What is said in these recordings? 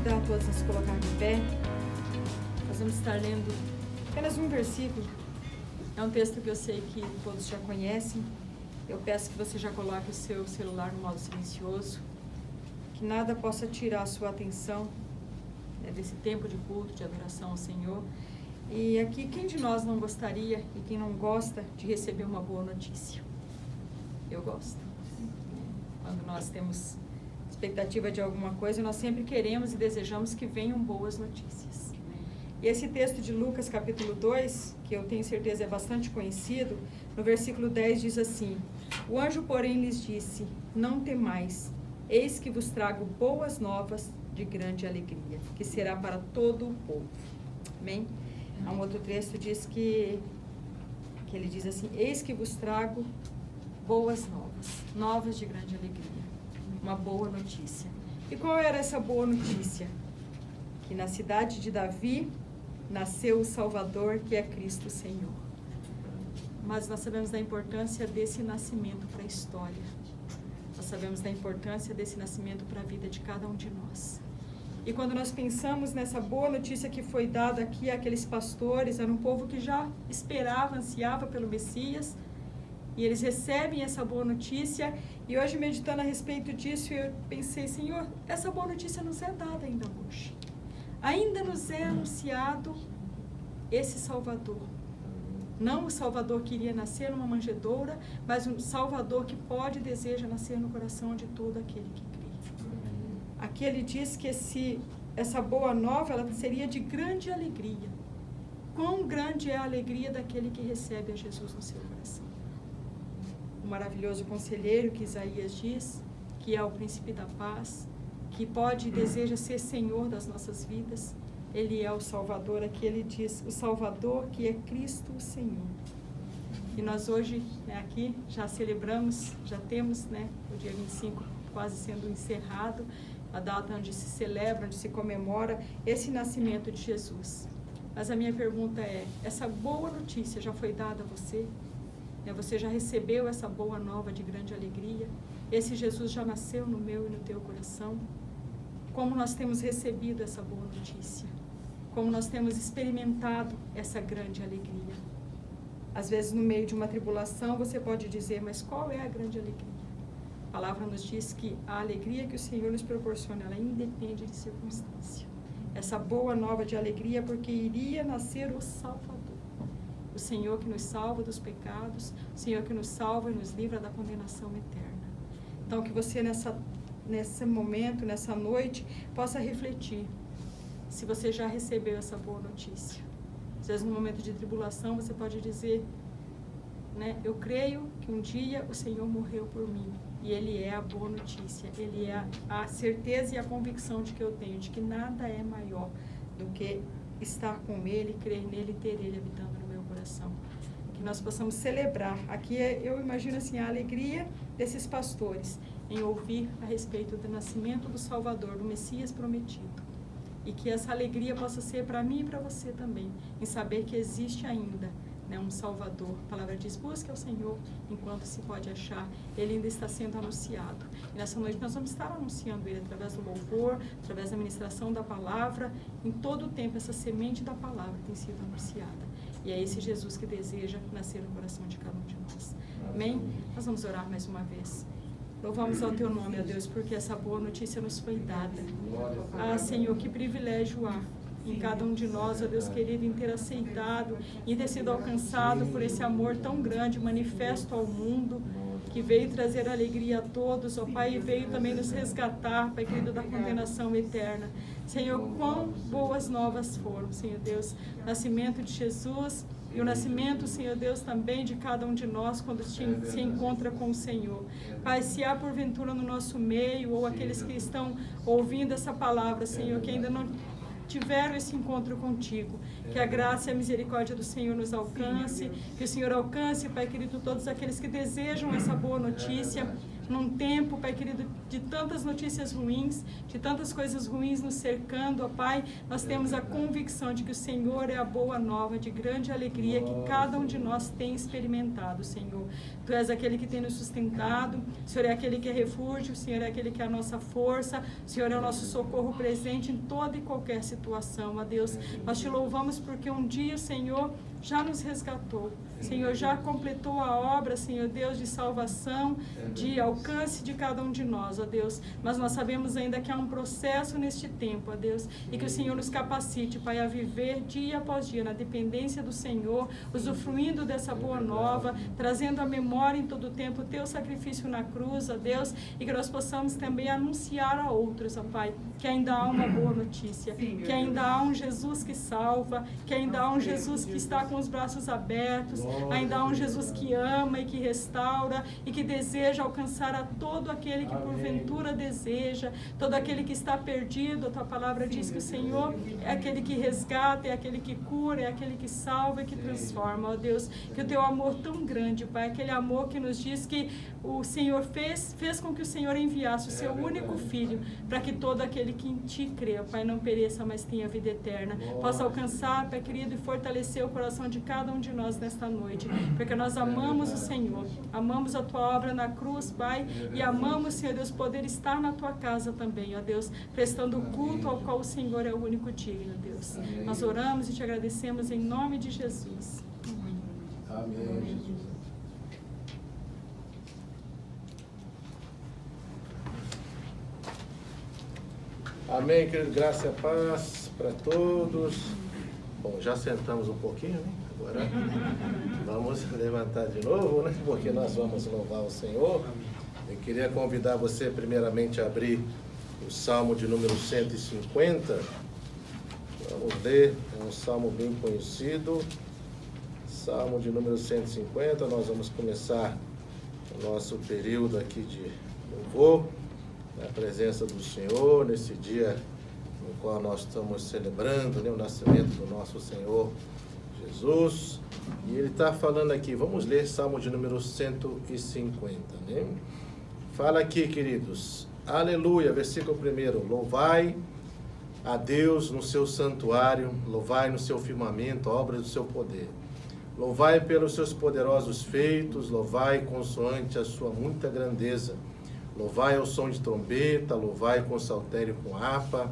convidar a todos a se colocar de pé. Nós vamos estar lendo apenas um versículo. É um texto que eu sei que todos já conhecem. Eu peço que você já coloque o seu celular no modo silencioso, que nada possa tirar a sua atenção desse tempo de culto, de adoração ao Senhor. E aqui, quem de nós não gostaria e quem não gosta de receber uma boa notícia? Eu gosto. Quando nós temos expectativa de alguma coisa, nós sempre queremos e desejamos que venham boas notícias. E esse texto de Lucas capítulo 2, que eu tenho certeza é bastante conhecido, no versículo 10 diz assim: o anjo, porém, lhes disse: não temais, eis que vos trago boas novas de grande alegria, que será para todo o povo. Amém? Há um outro texto diz que ele diz assim: eis que vos trago boas novas, novas de grande alegria. Uma boa notícia. E qual era essa boa notícia? Que na cidade de Davi nasceu o Salvador, que é Cristo Senhor. Mas nós sabemos da importância desse nascimento para a história. Nós sabemos da importância desse nascimento para a vida de cada um de nós. E quando nós pensamos nessa boa notícia que foi dada aqui àqueles pastores, era um povo que já esperava, ansiava pelo Messias, e eles recebem essa boa notícia. E hoje, meditando a respeito disso, eu pensei: Senhor, essa boa notícia nos é dada ainda hoje. Ainda nos é anunciado esse Salvador. Não o Salvador que iria nascer numa manjedoura, mas um Salvador que pode e deseja nascer no coração de todo aquele que crê. Aqui ele diz que essa boa nova ela seria de grande alegria. Quão grande é a alegria daquele que recebe a Jesus no seu coração. O maravilhoso conselheiro que Isaías diz, que é o príncipe da paz, que pode e deseja ser Senhor das nossas vidas, ele é o Salvador. Aqui ele diz, o Salvador que é Cristo o Senhor. E nós hoje, aqui, já celebramos, já temos, o dia 25 quase sendo encerrado, a data onde se celebra, onde se comemora esse nascimento de Jesus. Mas a minha pergunta é, essa boa notícia já foi dada a você? Você já recebeu essa boa nova de grande alegria? Esse Jesus já nasceu no meu e no teu coração? Como nós temos recebido essa boa notícia? Como nós temos experimentado essa grande alegria? Às vezes, no meio de uma tribulação, você pode dizer, mas qual é a grande alegria? A palavra nos diz que a alegria que o Senhor nos proporciona, ela independe de circunstância. Essa boa nova de alegria, porque iria nascer o Salvador. O Senhor que nos salva dos pecados, o Senhor que nos salva e nos livra da condenação eterna. Então, que você nesse momento, nessa noite, possa refletir se você já recebeu essa boa notícia. Às vezes, no momento de tribulação, você pode dizer, eu creio que um dia o Senhor morreu por mim. E Ele é a boa notícia, Ele é a certeza e a convicção de que eu tenho, de que nada é maior do que estar com Ele, crer nele e ter Ele habitando no meu coração. Que nós possamos celebrar. Aqui eu imagino assim, a alegria desses pastores em ouvir a respeito do nascimento do Salvador, do Messias prometido. E que essa alegria possa ser para mim e para você também, em saber que existe ainda um Salvador. A palavra diz, busque ao Senhor enquanto se pode achar. Ele ainda está sendo anunciado. E nessa noite nós vamos estar anunciando Ele através do louvor, através da ministração da palavra. Em todo o tempo essa semente da palavra tem sido anunciada. E é esse Jesus que deseja nascer no coração de cada um de nós. Amém? Nós vamos orar mais uma vez. Louvamos ao Teu nome, ó Deus, porque essa boa notícia nos foi dada. Ah, Senhor, que privilégio há em cada um de nós, ó Deus querido, em ter aceitado e ter sido alcançado por esse amor tão grande, manifesto ao mundo, que veio trazer alegria a todos, ó Pai, e veio também nos resgatar, Pai querido, da condenação eterna. Senhor, quão boas novas foram, Senhor Deus, o nascimento de Jesus e o nascimento, Senhor Deus, também de cada um de nós quando se encontra com o Senhor. Pai, se há porventura no nosso meio, ou aqueles que estão ouvindo essa palavra, Senhor, que ainda não tiveram esse encontro contigo, que a graça e a misericórdia do Senhor nos alcance, que o Senhor alcance, Pai querido, todos aqueles que desejam essa boa notícia, num tempo, Pai querido, de tantas notícias ruins, de tantas coisas ruins nos cercando, ó Pai, nós temos a convicção de que o Senhor é a boa nova, de grande alegria que cada um de nós tem experimentado, Senhor. Tu és aquele que tem nos sustentado, o Senhor é aquele que é refúgio, o Senhor é aquele que é a nossa força, o Senhor é o nosso socorro presente em toda e qualquer situação, ó Deus. Nós te louvamos porque um dia o Senhor já nos resgatou. Senhor, já completou a obra, Senhor Deus, de salvação, de alcance de cada um de nós, ó Deus. Mas nós sabemos ainda que há um processo neste tempo, ó Deus, e que o Senhor nos capacite, Pai, a viver dia após dia na dependência do Senhor, usufruindo dessa boa nova, trazendo à memória em todo o tempo o teu sacrifício na cruz, ó Deus, e que nós possamos também anunciar a outros, ó Pai, que ainda há uma boa notícia, que ainda há um Jesus que salva, que ainda há um Jesus que está com os braços abertos, ainda há um Jesus que ama e que restaura e que deseja alcançar a todo aquele que porventura deseja, todo aquele que está perdido. A tua palavra diz que o Senhor é aquele que resgata, é aquele que cura, é aquele que salva e que transforma, ó Deus. Que o teu amor tão grande, Pai, aquele amor que nos diz que o Senhor fez com que o Senhor enviasse o seu único Filho, para que todo aquele que em ti crê, Pai, não pereça, mas tenha vida eterna, possa alcançar, Pai querido, e fortalecer o coração de cada um de nós nesta noite, porque nós amamos o Senhor, amamos a tua obra na cruz, Pai, e amamos, Senhor Deus, poder estar na tua casa também, ó Deus, prestando o culto ao qual o Senhor é o único digno, Deus. Nós oramos e te agradecemos em nome de Jesus. Amém, Jesus. Amém, querido. Graça e paz para todos. Bom, já sentamos um pouquinho, né? Agora vamos levantar de novo, né? Porque nós vamos louvar o Senhor. Eu queria convidar você primeiramente a abrir o Salmo de número 150. Vamos ler, é um salmo bem conhecido. Salmo de número 150, nós vamos começar o nosso período aqui de louvor, na presença do Senhor, nesse dia no qual nós estamos celebrando, né, o nascimento do nosso Senhor Jesus. E ele está falando aqui, vamos ler Salmo de número 150, né? Fala aqui, queridos, aleluia, versículo 1, louvai a Deus no seu santuário, louvai no seu firmamento a obra do seu poder. Louvai pelos seus poderosos feitos, louvai consoante a sua muita grandeza. Louvai ao som de trombeta, louvai com saltério e com harpa,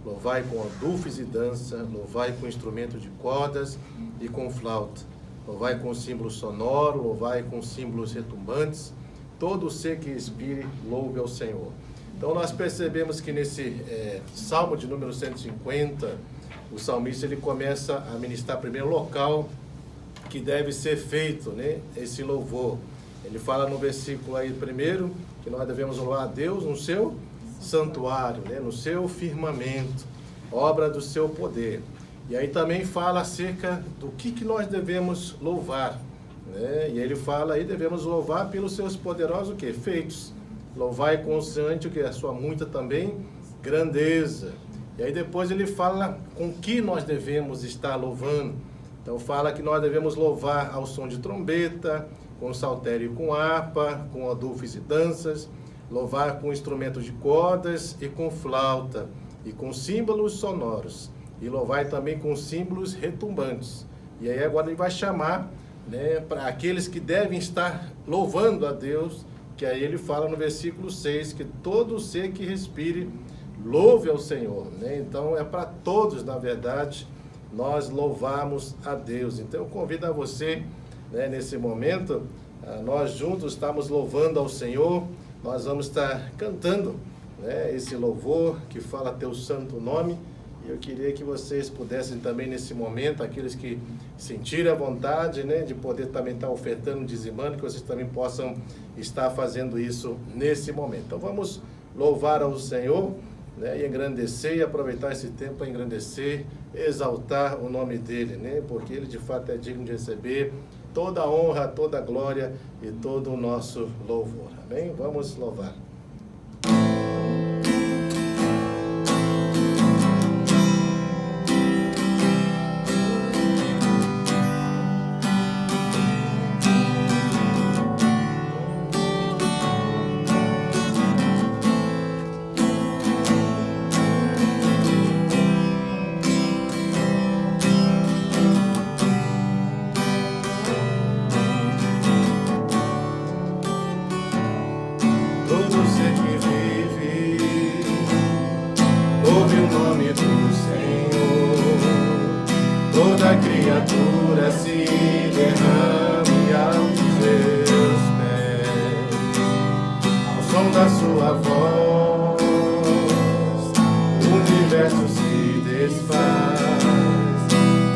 louvai com adufes e dança, louvai com instrumento de cordas e com flauta. Louvai com símbolo sonoro, louvai com símbolos retumbantes. Todo ser que expire, louve ao Senhor. Então nós percebemos que nesse Salmo de número 150, o salmista ele começa a ministrar primeiro o local que deve ser feito, né, esse louvor. Ele fala no versículo aí primeiro, que nós devemos louvar a Deus no seu santuário, né, no seu firmamento, obra do seu poder. E aí também fala acerca do que nós devemos louvar, né? E ele fala aí, devemos louvar pelos seus poderosos o quê? Feitos. Louvai consoante o que? A sua muita também grandeza. E aí depois ele fala com que nós devemos estar louvando. Então fala que nós devemos louvar ao som de trombeta, com saltério e com harpa, com adufes e danças, louvar com instrumentos de cordas e com flauta, e com símbolos sonoros, e louvar também com símbolos retumbantes. E aí agora ele vai chamar, né, para aqueles que devem estar louvando a Deus, que aí ele fala no versículo 6, que todo ser que respire, louve ao Senhor, né? Então é para todos, na verdade, nós louvarmos a Deus. Então eu convido a você, né, nesse momento, nós juntos estamos louvando ao Senhor, nós vamos estar cantando, né, esse louvor que fala teu santo nome. E eu queria que vocês pudessem também nesse momento, aqueles que sentirem a vontade, né, de poder também estar ofertando, dizimando, que vocês também possam estar fazendo isso nesse momento. Então vamos louvar ao Senhor, né, e engrandecer e aproveitar esse tempo para engrandecer, exaltar o nome dele, né, porque ele de fato é digno de receber toda a honra, toda a glória e todo o nosso louvor. Amém? Vamos louvar. toda criatura se derrame aos seus pés, ao som da sua voz, o universo se desfaz.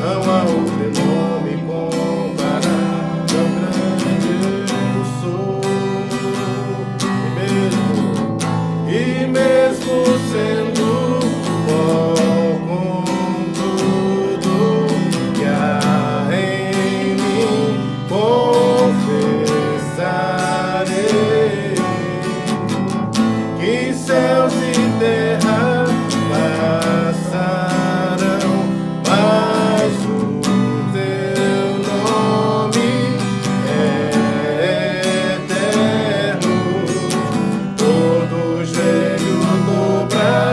Não há outro nome comparar, tão grande eu sou. E mesmo sendo pó com tudo que há em mim, confessarei que céus e terra passarão, mas o teu nome é eterno. Todo joelho dobrará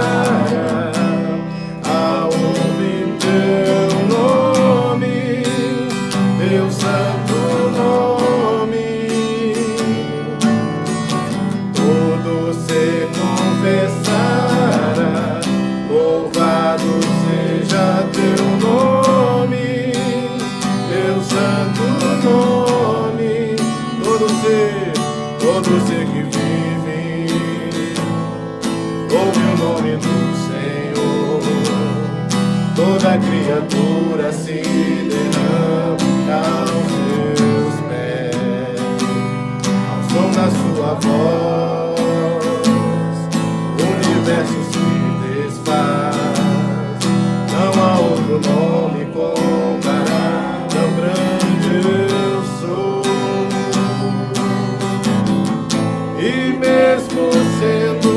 ao ouvir teu nome, teu santo nome. Todo se confessará, louvado seja teu nome, teu santo nome. Todo ser que vive, ouve o nome do Senhor. Toda criatura se derrama aos seus pés, ao som da sua voz, o universo se desfaz. Não há outro nome comparar, tão grande eu sou. E mesmo sendo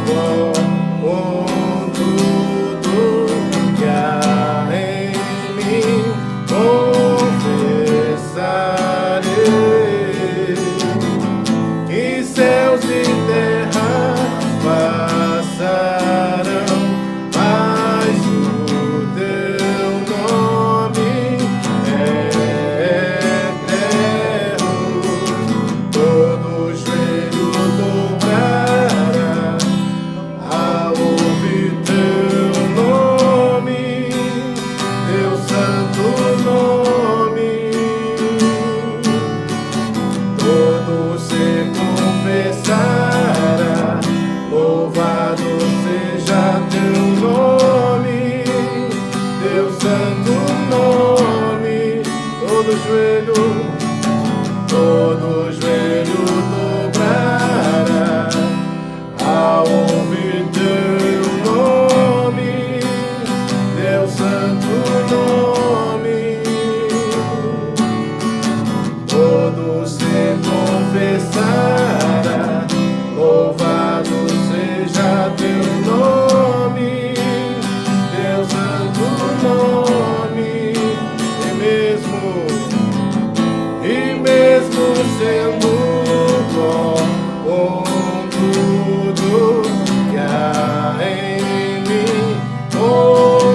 pó com tudo que há em mim, confessarei que céus e terra passarão, mas o teu nome é eterno. Todo joelho dobrará ao ouvir teu nome, teu santo nome. Todo se confessará, louvado seja teu nome, teu santo nome. Todo joelho dobrará ao ouvir teu nome, teu santo nome. Todo se confessará, louvado seja teu nome, teu santo nome. E mesmo sendo pó com tudo que há em mim, confessarei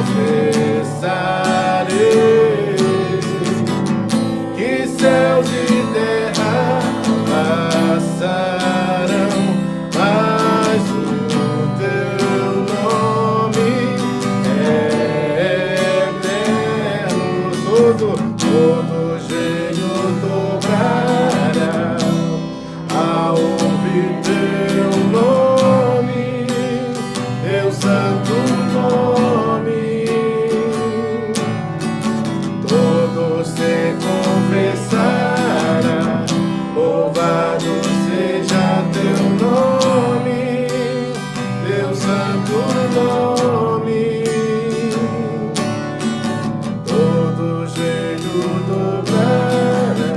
que céus e terra passarão, mas o teu nome é eterno. Todo joelho dobrará ao ouvir teu nome, teu santo nome. Todo se confessará, louvado seja teu nome, teu santo nome. Todo joelho dobrará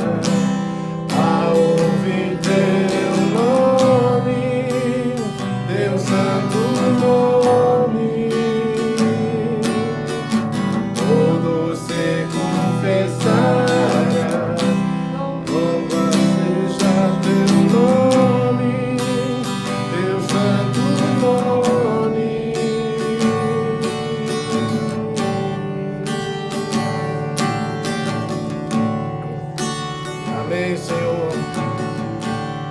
ao ouvir teu nome, teu santo nome. Todo se confessará, louvado seja teu nome, teu santo nome. Amém, Senhor.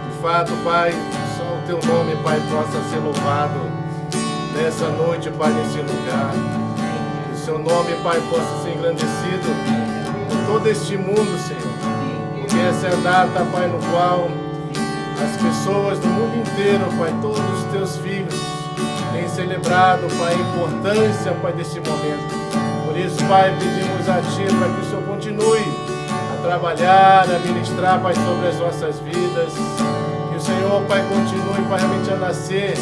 De fato, Pai, só o teu nome, Pai, possa ser louvado nessa noite, Pai, nesse lugar. Que o seu nome, Pai, possa ser engrandecido em todo este mundo, Senhor. Porque essa é a data, Pai, no qual as pessoas do mundo inteiro, Pai, todos os teus filhos têm celebrado, Pai, a importância, Pai, deste momento. Por isso, Pai, pedimos a Ti para que o Senhor continue a trabalhar, a ministrar, Pai, sobre as nossas vidas. Que o Senhor, Pai, continue, Pai, realmente a nascer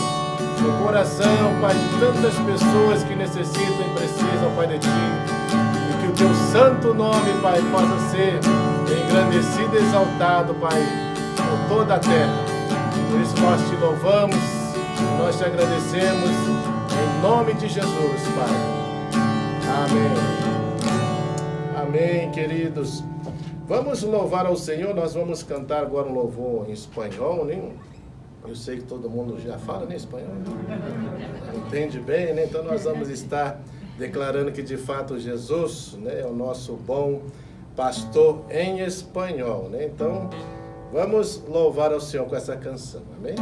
no coração, Pai, de tantas pessoas que necessitam e precisam, Pai, de Ti. E que o Teu santo nome, Pai, possa ser engrandecido e exaltado, Pai, por toda a terra. Por isso nós Te louvamos, nós Te agradecemos, em nome de Jesus, Pai. Amém. Amém, queridos. Vamos louvar ao Senhor. Nós vamos cantar agora um louvor em espanhol, né? Eu sei que todo mundo já fala, né, espanhol? Entende bem, né? Então nós vamos estar declarando que de fato Jesus, né, é o nosso bom pastor em espanhol, né? Então vamos louvar ao Senhor com essa canção. Amém?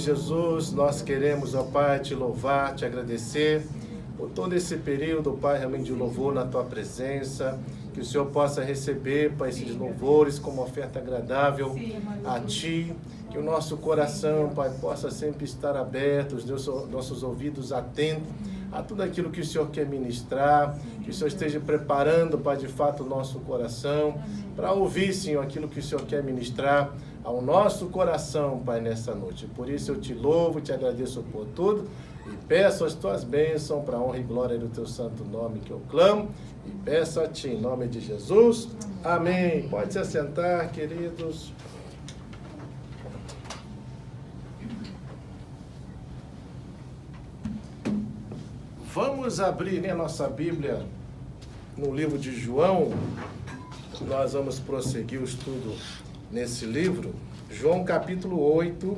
Jesus, nós queremos, ó Pai, Te louvar, Te agradecer por todo esse período, Pai, realmente de louvor na Tua presença, que o Senhor possa receber, Pai, esses louvores como oferta agradável a Ti, que o nosso coração, Pai, possa sempre estar aberto, os nossos ouvidos atentos a tudo aquilo que o Senhor quer ministrar, que o Senhor esteja preparando, Pai, de fato, o nosso coração, para ouvir, Senhor, aquilo que o Senhor quer ministrar ao nosso coração, Pai, nessa noite. Por isso eu te louvo, te agradeço por tudo e peço as tuas bênçãos para a honra e glória do teu santo nome que eu clamo e peço a ti, em nome de Jesus. Amém. Pode se assentar, queridos. Vamos abrir, né, a nossa Bíblia no livro de João. Nós vamos prosseguir o estudo nesse livro. João capítulo 8.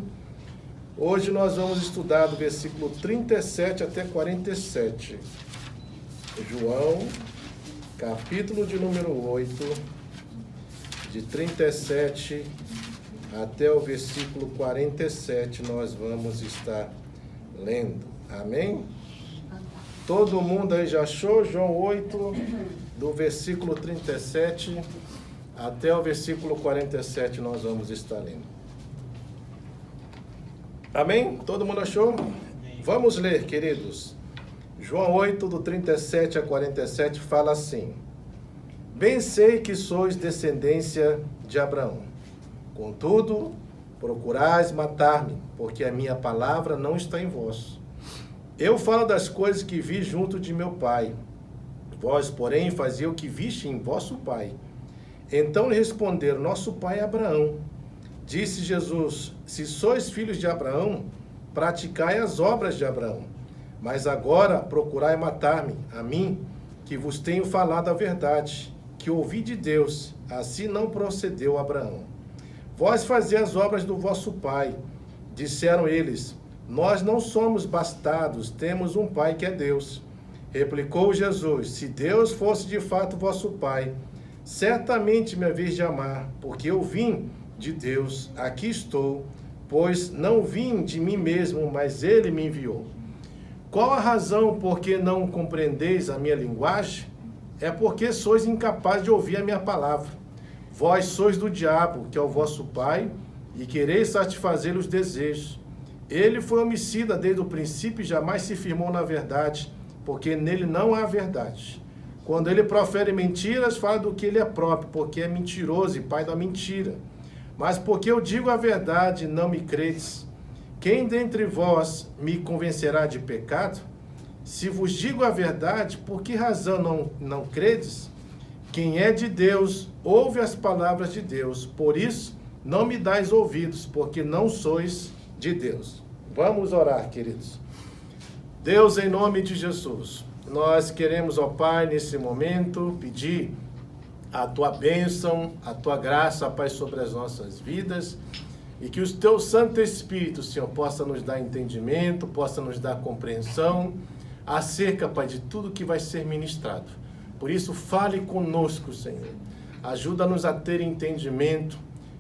Hoje nós vamos estudar do versículo 37 até 47. João, capítulo de número 8, de 37 até o versículo 47, nós vamos estar lendo. Amém? Todo mundo aí já achou? João 8, do versículo 37 até o versículo 47, nós vamos estar lendo. Amém? Todo mundo achou? Vamos ler, queridos. João 8, do 37 a 47, fala assim: Bem sei que sois descendência de Abraão. Contudo, procurais matar-me, porque a minha palavra não está em vós. Eu falo das coisas que vi junto de meu pai. Vós, porém, fazia o que viste em vosso pai. Então lhe responderam: Nosso pai é Abraão. Disse Jesus: Se sois filhos de Abraão, praticai as obras de Abraão. Mas agora procurai matar-me, a mim, que vos tenho falado a verdade, que ouvi de Deus. Assim não procedeu Abraão. Vós fazeis as obras do vosso pai. Disseram eles: Nós não somos bastardos, temos um pai que é Deus. Replicou Jesus: Se Deus fosse de fato vosso pai, certamente me haveis de amar, porque eu vim de Deus, aqui estou, pois não vim de mim mesmo, mas ele me enviou. Qual a razão por que não compreendeis a minha linguagem? É porque sois incapazes de ouvir a minha palavra. Vós sois do diabo, que é o vosso pai, e quereis satisfazer os desejos. Ele foi homicida desde o princípio e jamais se firmou na verdade, porque nele não há verdade. Quando ele profere mentiras, fala do que ele é próprio, porque é mentiroso e pai da mentira. Mas porque eu digo a verdade, não me credes. Quem dentre vós me convencerá de pecado? Se vos digo a verdade, por que razão não credes? Quem é de Deus, ouve as palavras de Deus. Por isso, não me dais ouvidos, porque não sois de Deus. Vamos orar, queridos. Deus, em nome de Jesus, nós queremos, ó Pai, nesse momento, pedir a Tua bênção, a Tua graça, Pai, sobre as nossas vidas, e que o Teu Santo Espírito, Senhor, possa nos dar entendimento, possa nos dar compreensão acerca, Pai, de tudo que vai ser ministrado. Por isso, fale conosco, Senhor. Ajuda-nos a ter entendimento.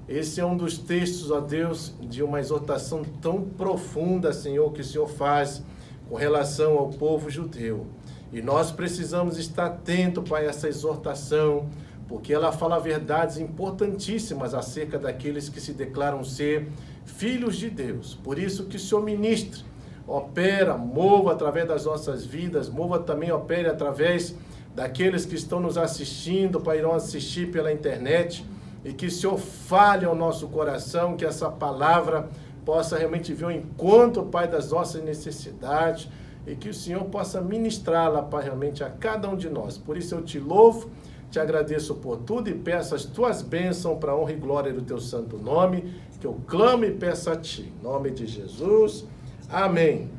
Esse é um dos textos, ó Deus, de uma exortação tão profunda, Senhor, que o Senhor faz com relação ao povo judeu. E nós precisamos estar atentos, Pai, a essa exortação, porque ela fala verdades importantíssimas acerca daqueles que se declaram ser filhos de Deus. Por isso que o Senhor ministre, opera, mova através das nossas vidas, mova também, opere através daqueles que estão nos assistindo, Pai, irão assistir pela internet, e que o Senhor fale ao nosso coração, que essa palavra possa realmente vir ao encontro, Pai, das nossas necessidades, e que o Senhor possa ministrá-la, Pai, realmente a cada um de nós. Por isso eu te louvo, te agradeço por tudo e peço as tuas bênçãos para a honra e glória do teu santo nome, que eu clamo e peço a ti. Em nome de Jesus, amém.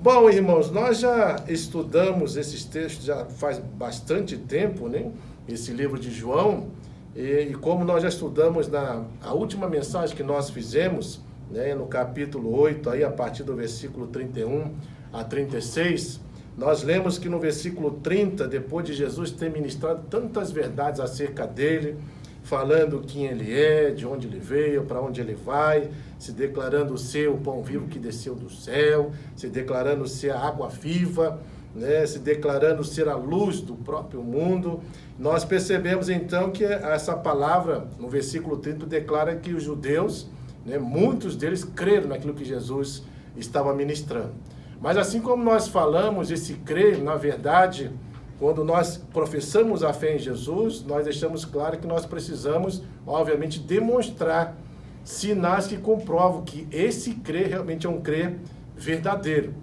Bom, irmãos, nós já estudamos esses textos já faz bastante tempo, né? Esse livro de João, e como nós já estudamos a última mensagem que nós fizemos, né, no capítulo 8, aí, a partir do versículo 31 a 36, nós lemos que no versículo 30, depois de Jesus ter ministrado tantas verdades acerca dele, falando quem ele é, de onde ele veio, para onde ele vai, se declarando ser o pão vivo que desceu do céu, se declarando ser a água viva, né, se declarando ser a luz do próprio mundo. Nós percebemos então que essa palavra, no versículo 30, declara que os judeus, né, muitos deles creram naquilo que Jesus estava ministrando. Mas assim como nós falamos, esse crer, na verdade, quando nós professamos a fé em Jesus, nós deixamos claro que nós precisamos, obviamente, demonstrar sinais que comprovam que esse crer realmente é um crer verdadeiro.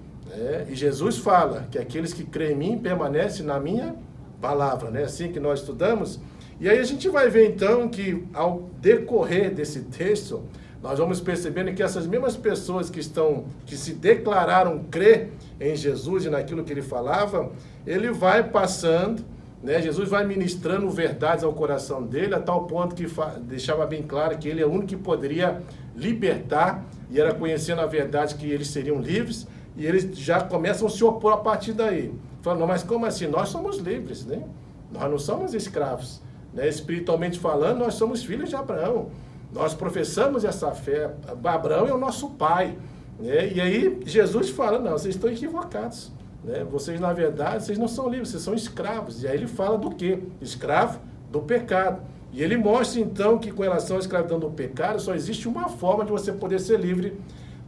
E Jesus fala que aqueles que creem em mim permanecem na minha palavra, né? Assim que nós estudamos. E aí a gente vai ver então que ao decorrer desse texto, nós vamos percebendo que essas mesmas pessoas que se declararam crer em Jesus e naquilo que ele falava, ele vai passando, né? Jesus vai ministrando verdades ao coração dele, a tal ponto que deixava bem claro que ele é o único que poderia libertar, e era conhecendo a verdade que eles seriam livres, e eles já começam a se opor a partir daí. Falando, não, mas como assim? Nós somos livres, né? Nós não somos escravos. Né? Espiritualmente falando, nós somos filhos de Abraão. Nós professamos essa fé. Abraão é o nosso pai. Né? E aí Jesus fala, não, vocês estão equivocados. Né? Vocês, na verdade, vocês não são livres, vocês são escravos. E aí ele fala do quê? Escravo do pecado. E ele mostra, então, que com relação à escravidão do pecado, só existe uma forma de você poder ser livre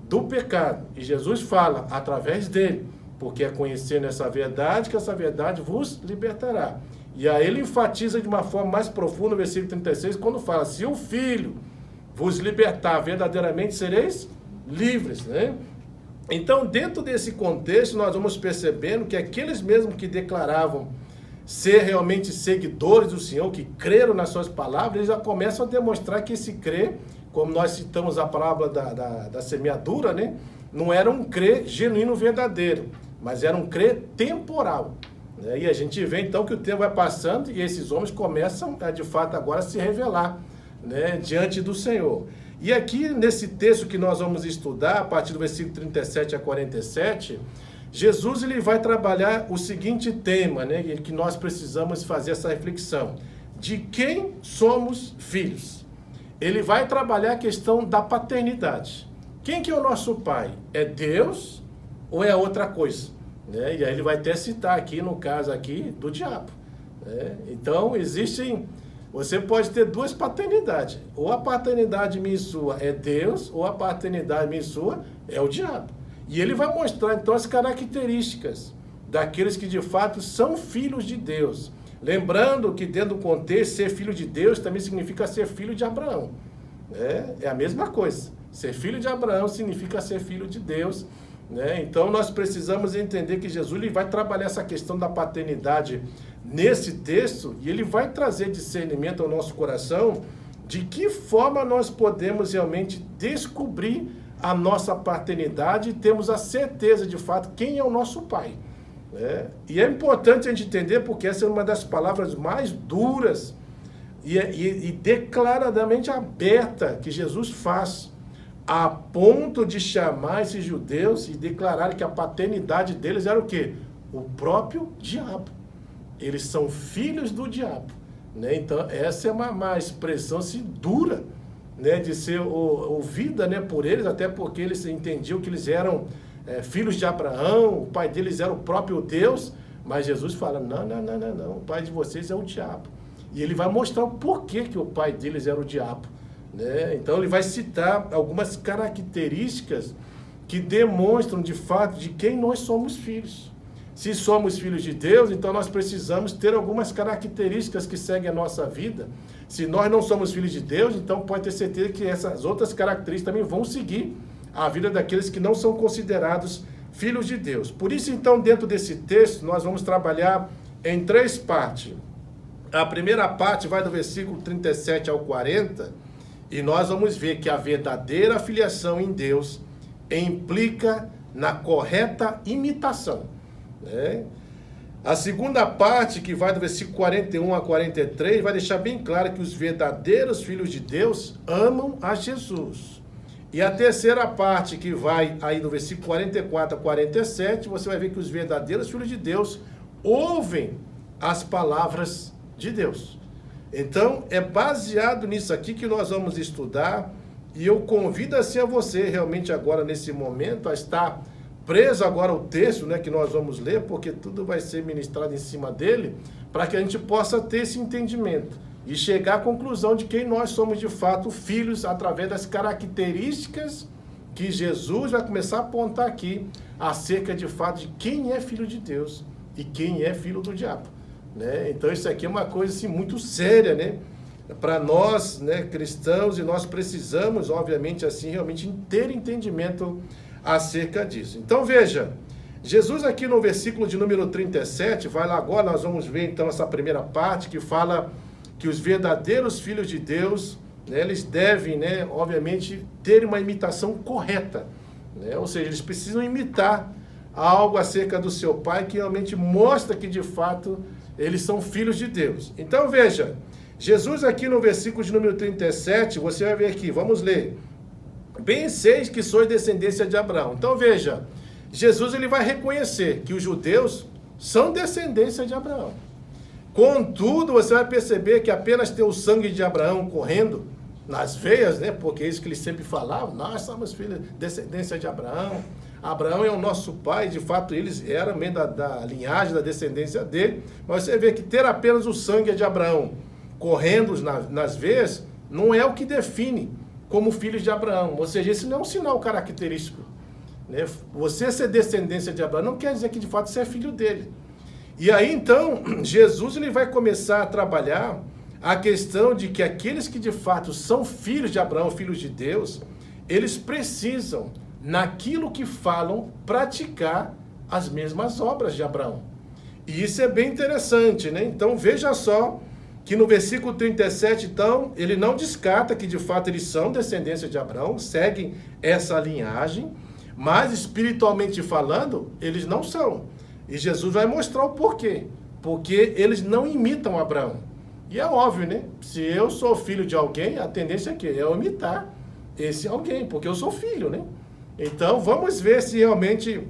do pecado. E Jesus fala através dele, porque é conhecendo essa verdade que essa verdade vos libertará. E aí ele enfatiza de uma forma mais profunda no versículo 36, quando fala, se o Filho vos libertar, verdadeiramente sereis livres, né? Então, dentro desse contexto, nós vamos percebendo que aqueles mesmos que declaravam ser realmente seguidores do Senhor, que creram nas suas palavras, eles já começam a demonstrar que esse crer, como nós citamos a palavra da semeadura, né? Não era um crer genuíno verdadeiro, mas era um crer temporal. Né? E a gente vê então que o tempo vai passando e esses homens começam a, de fato, agora se revelar, né, diante do Senhor. E aqui nesse texto que nós vamos estudar, a partir do versículo 37 a 47, Jesus ele vai trabalhar o seguinte tema, né, que nós precisamos fazer essa reflexão. De quem somos filhos? Ele vai trabalhar a questão da paternidade. Quem que é o nosso pai? É Deus ou é outra coisa? Né? E aí ele vai até citar aqui, no caso aqui, do diabo. Né? Então, você pode ter duas paternidades. Ou a paternidade minha e sua é Deus, ou a paternidade minha e sua é o diabo. E ele vai mostrar, então, as características daqueles que, de fato, são filhos de Deus. Lembrando que, dentro do contexto, ser filho de Deus também significa ser filho de Abraão. É a mesma coisa. Ser filho de Abraão significa ser filho de Deus. Né? Então, nós precisamos entender que Jesus ele vai trabalhar essa questão da paternidade nesse texto e ele vai trazer discernimento ao nosso coração de que forma nós podemos realmente descobrir a nossa paternidade e temos a certeza, de fato, quem é o nosso pai. Né? E é importante a gente entender porque essa é uma das palavras mais duras e declaradamente aberta que Jesus faz, a ponto de chamar esses judeus e declarar que a paternidade deles era o quê? O próprio diabo. Eles são filhos do diabo. Né? Então, essa é uma expressão assim, dura, né? De ser ouvida, né, por eles, até porque eles entendiam que eles eram filhos de Abraão, o pai deles era o próprio Deus, mas Jesus fala, não, o pai de vocês é o diabo. E ele vai mostrar o porquê que o pai deles era o diabo. Né? Então ele vai citar algumas características que demonstram de fato de quem nós somos filhos. Se somos filhos de Deus, então nós precisamos ter algumas características que seguem a nossa vida. Se nós não somos filhos de Deus, então pode ter certeza que essas outras características também vão seguir a vida daqueles que não são considerados filhos de Deus. Por isso, então, dentro desse texto, nós vamos trabalhar em três partes. A primeira parte vai do versículo 37 ao 40, e nós vamos ver que a verdadeira filiação em Deus implica na correta imitação. Né? A segunda parte, que vai do versículo 41 a 43, vai deixar bem claro que os verdadeiros filhos de Deus amam a Jesus. E a terceira parte, que vai aí do versículo 44 a 47, você vai ver que os verdadeiros filhos de Deus ouvem as palavras de Deus. Então, é baseado nisso aqui que nós vamos estudar, e eu convido assim a você, realmente agora, nesse momento, a estar preso agora ao texto, né, que nós vamos ler, porque tudo vai ser ministrado em cima dele, para que a gente possa ter esse entendimento e chegar à conclusão de quem nós somos de fato filhos, através das características que Jesus vai começar a apontar aqui acerca de fato de quem é filho de Deus e quem é filho do diabo, né? Então isso aqui é uma coisa assim, muito séria, né? Para nós, né, cristãos, e nós precisamos, obviamente, assim, realmente ter entendimento acerca disso. Então veja, Jesus aqui no versículo de número 37, vai lá agora, nós vamos ver então essa primeira parte que fala que os verdadeiros filhos de Deus, né, eles devem, né, obviamente, ter uma imitação correta, né? Ou seja, eles precisam imitar algo acerca do seu pai que realmente mostra que de fato eles são filhos de Deus. Então veja, Jesus aqui no versículo de número 37, você vai ver aqui, vamos ler. Bem seis que sois descendência de Abraão. Então veja, Jesus ele vai reconhecer que os judeus são descendência de Abraão. Contudo, você vai perceber que apenas ter o sangue de Abraão correndo nas veias, né? Porque é isso que eles sempre falavam, nós somos filhos, descendência de Abraão. Abraão é o nosso pai, de fato eles eram meio da linhagem, da descendência dele. Mas você vê que ter apenas o sangue de Abraão correndo nas veias não é o que define como filhos de Abraão. Ou seja, esse não é um sinal característico, né? Você ser descendência de Abraão não quer dizer que de fato você é filho dele. E aí então, Jesus ele vai começar a trabalhar a questão de que aqueles que de fato são filhos de Abraão, filhos de Deus, eles precisam, naquilo que falam, praticar as mesmas obras de Abraão. E isso é bem interessante, né? Então veja só que no versículo 37, então, ele não descarta que de fato eles são descendência de Abraão, seguem essa linhagem, mas espiritualmente falando, eles não são. E Jesus vai mostrar o porquê. Porque eles não imitam Abraão. E é óbvio, né? Se eu sou filho de alguém, a tendência é que eu imitar esse alguém, porque eu sou filho, né? Então, vamos ver se realmente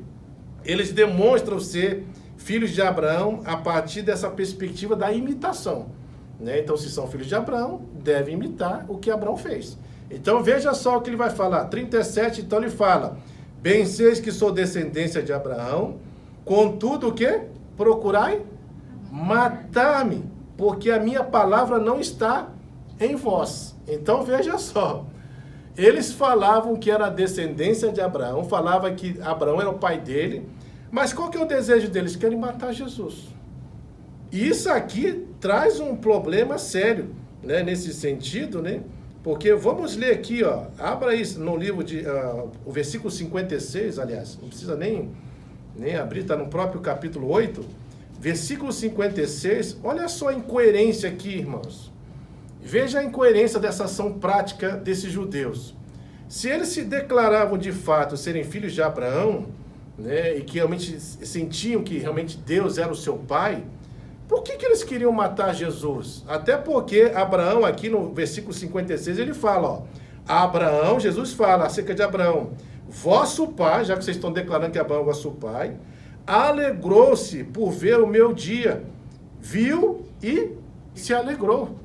eles demonstram ser filhos de Abraão a partir dessa perspectiva da imitação, né? Então, se são filhos de Abraão, devem imitar o que Abraão fez. Então, veja só o que ele vai falar. 37, então, ele fala: bem seis que sou descendência de Abraão, contudo, o quê? Procurai matar-me, porque a minha palavra não está em vós. Então, veja só. Eles falavam que era a descendência de Abraão, falavam que Abraão era o pai dele, mas qual que é o desejo deles? Querem matar Jesus. E isso aqui traz um problema sério, né, nesse sentido, né? Porque vamos ler aqui, ó, abra isso no livro de, o versículo 56, aliás, não precisa nem abrir, está no próprio capítulo 8, versículo 56, olha só a incoerência aqui, irmãos. Veja a incoerência dessa ação prática desses judeus. Se eles se declaravam de fato serem filhos de Abraão, né, e que realmente sentiam que realmente Deus era o seu pai, por que eles queriam matar Jesus? Até porque Abraão, aqui no versículo 56, ele fala, ó, Abraão, Jesus fala acerca de Abraão, vosso pai, já que vocês estão declarando que Abraão é vosso pai, alegrou-se por ver o meu dia, viu e se alegrou.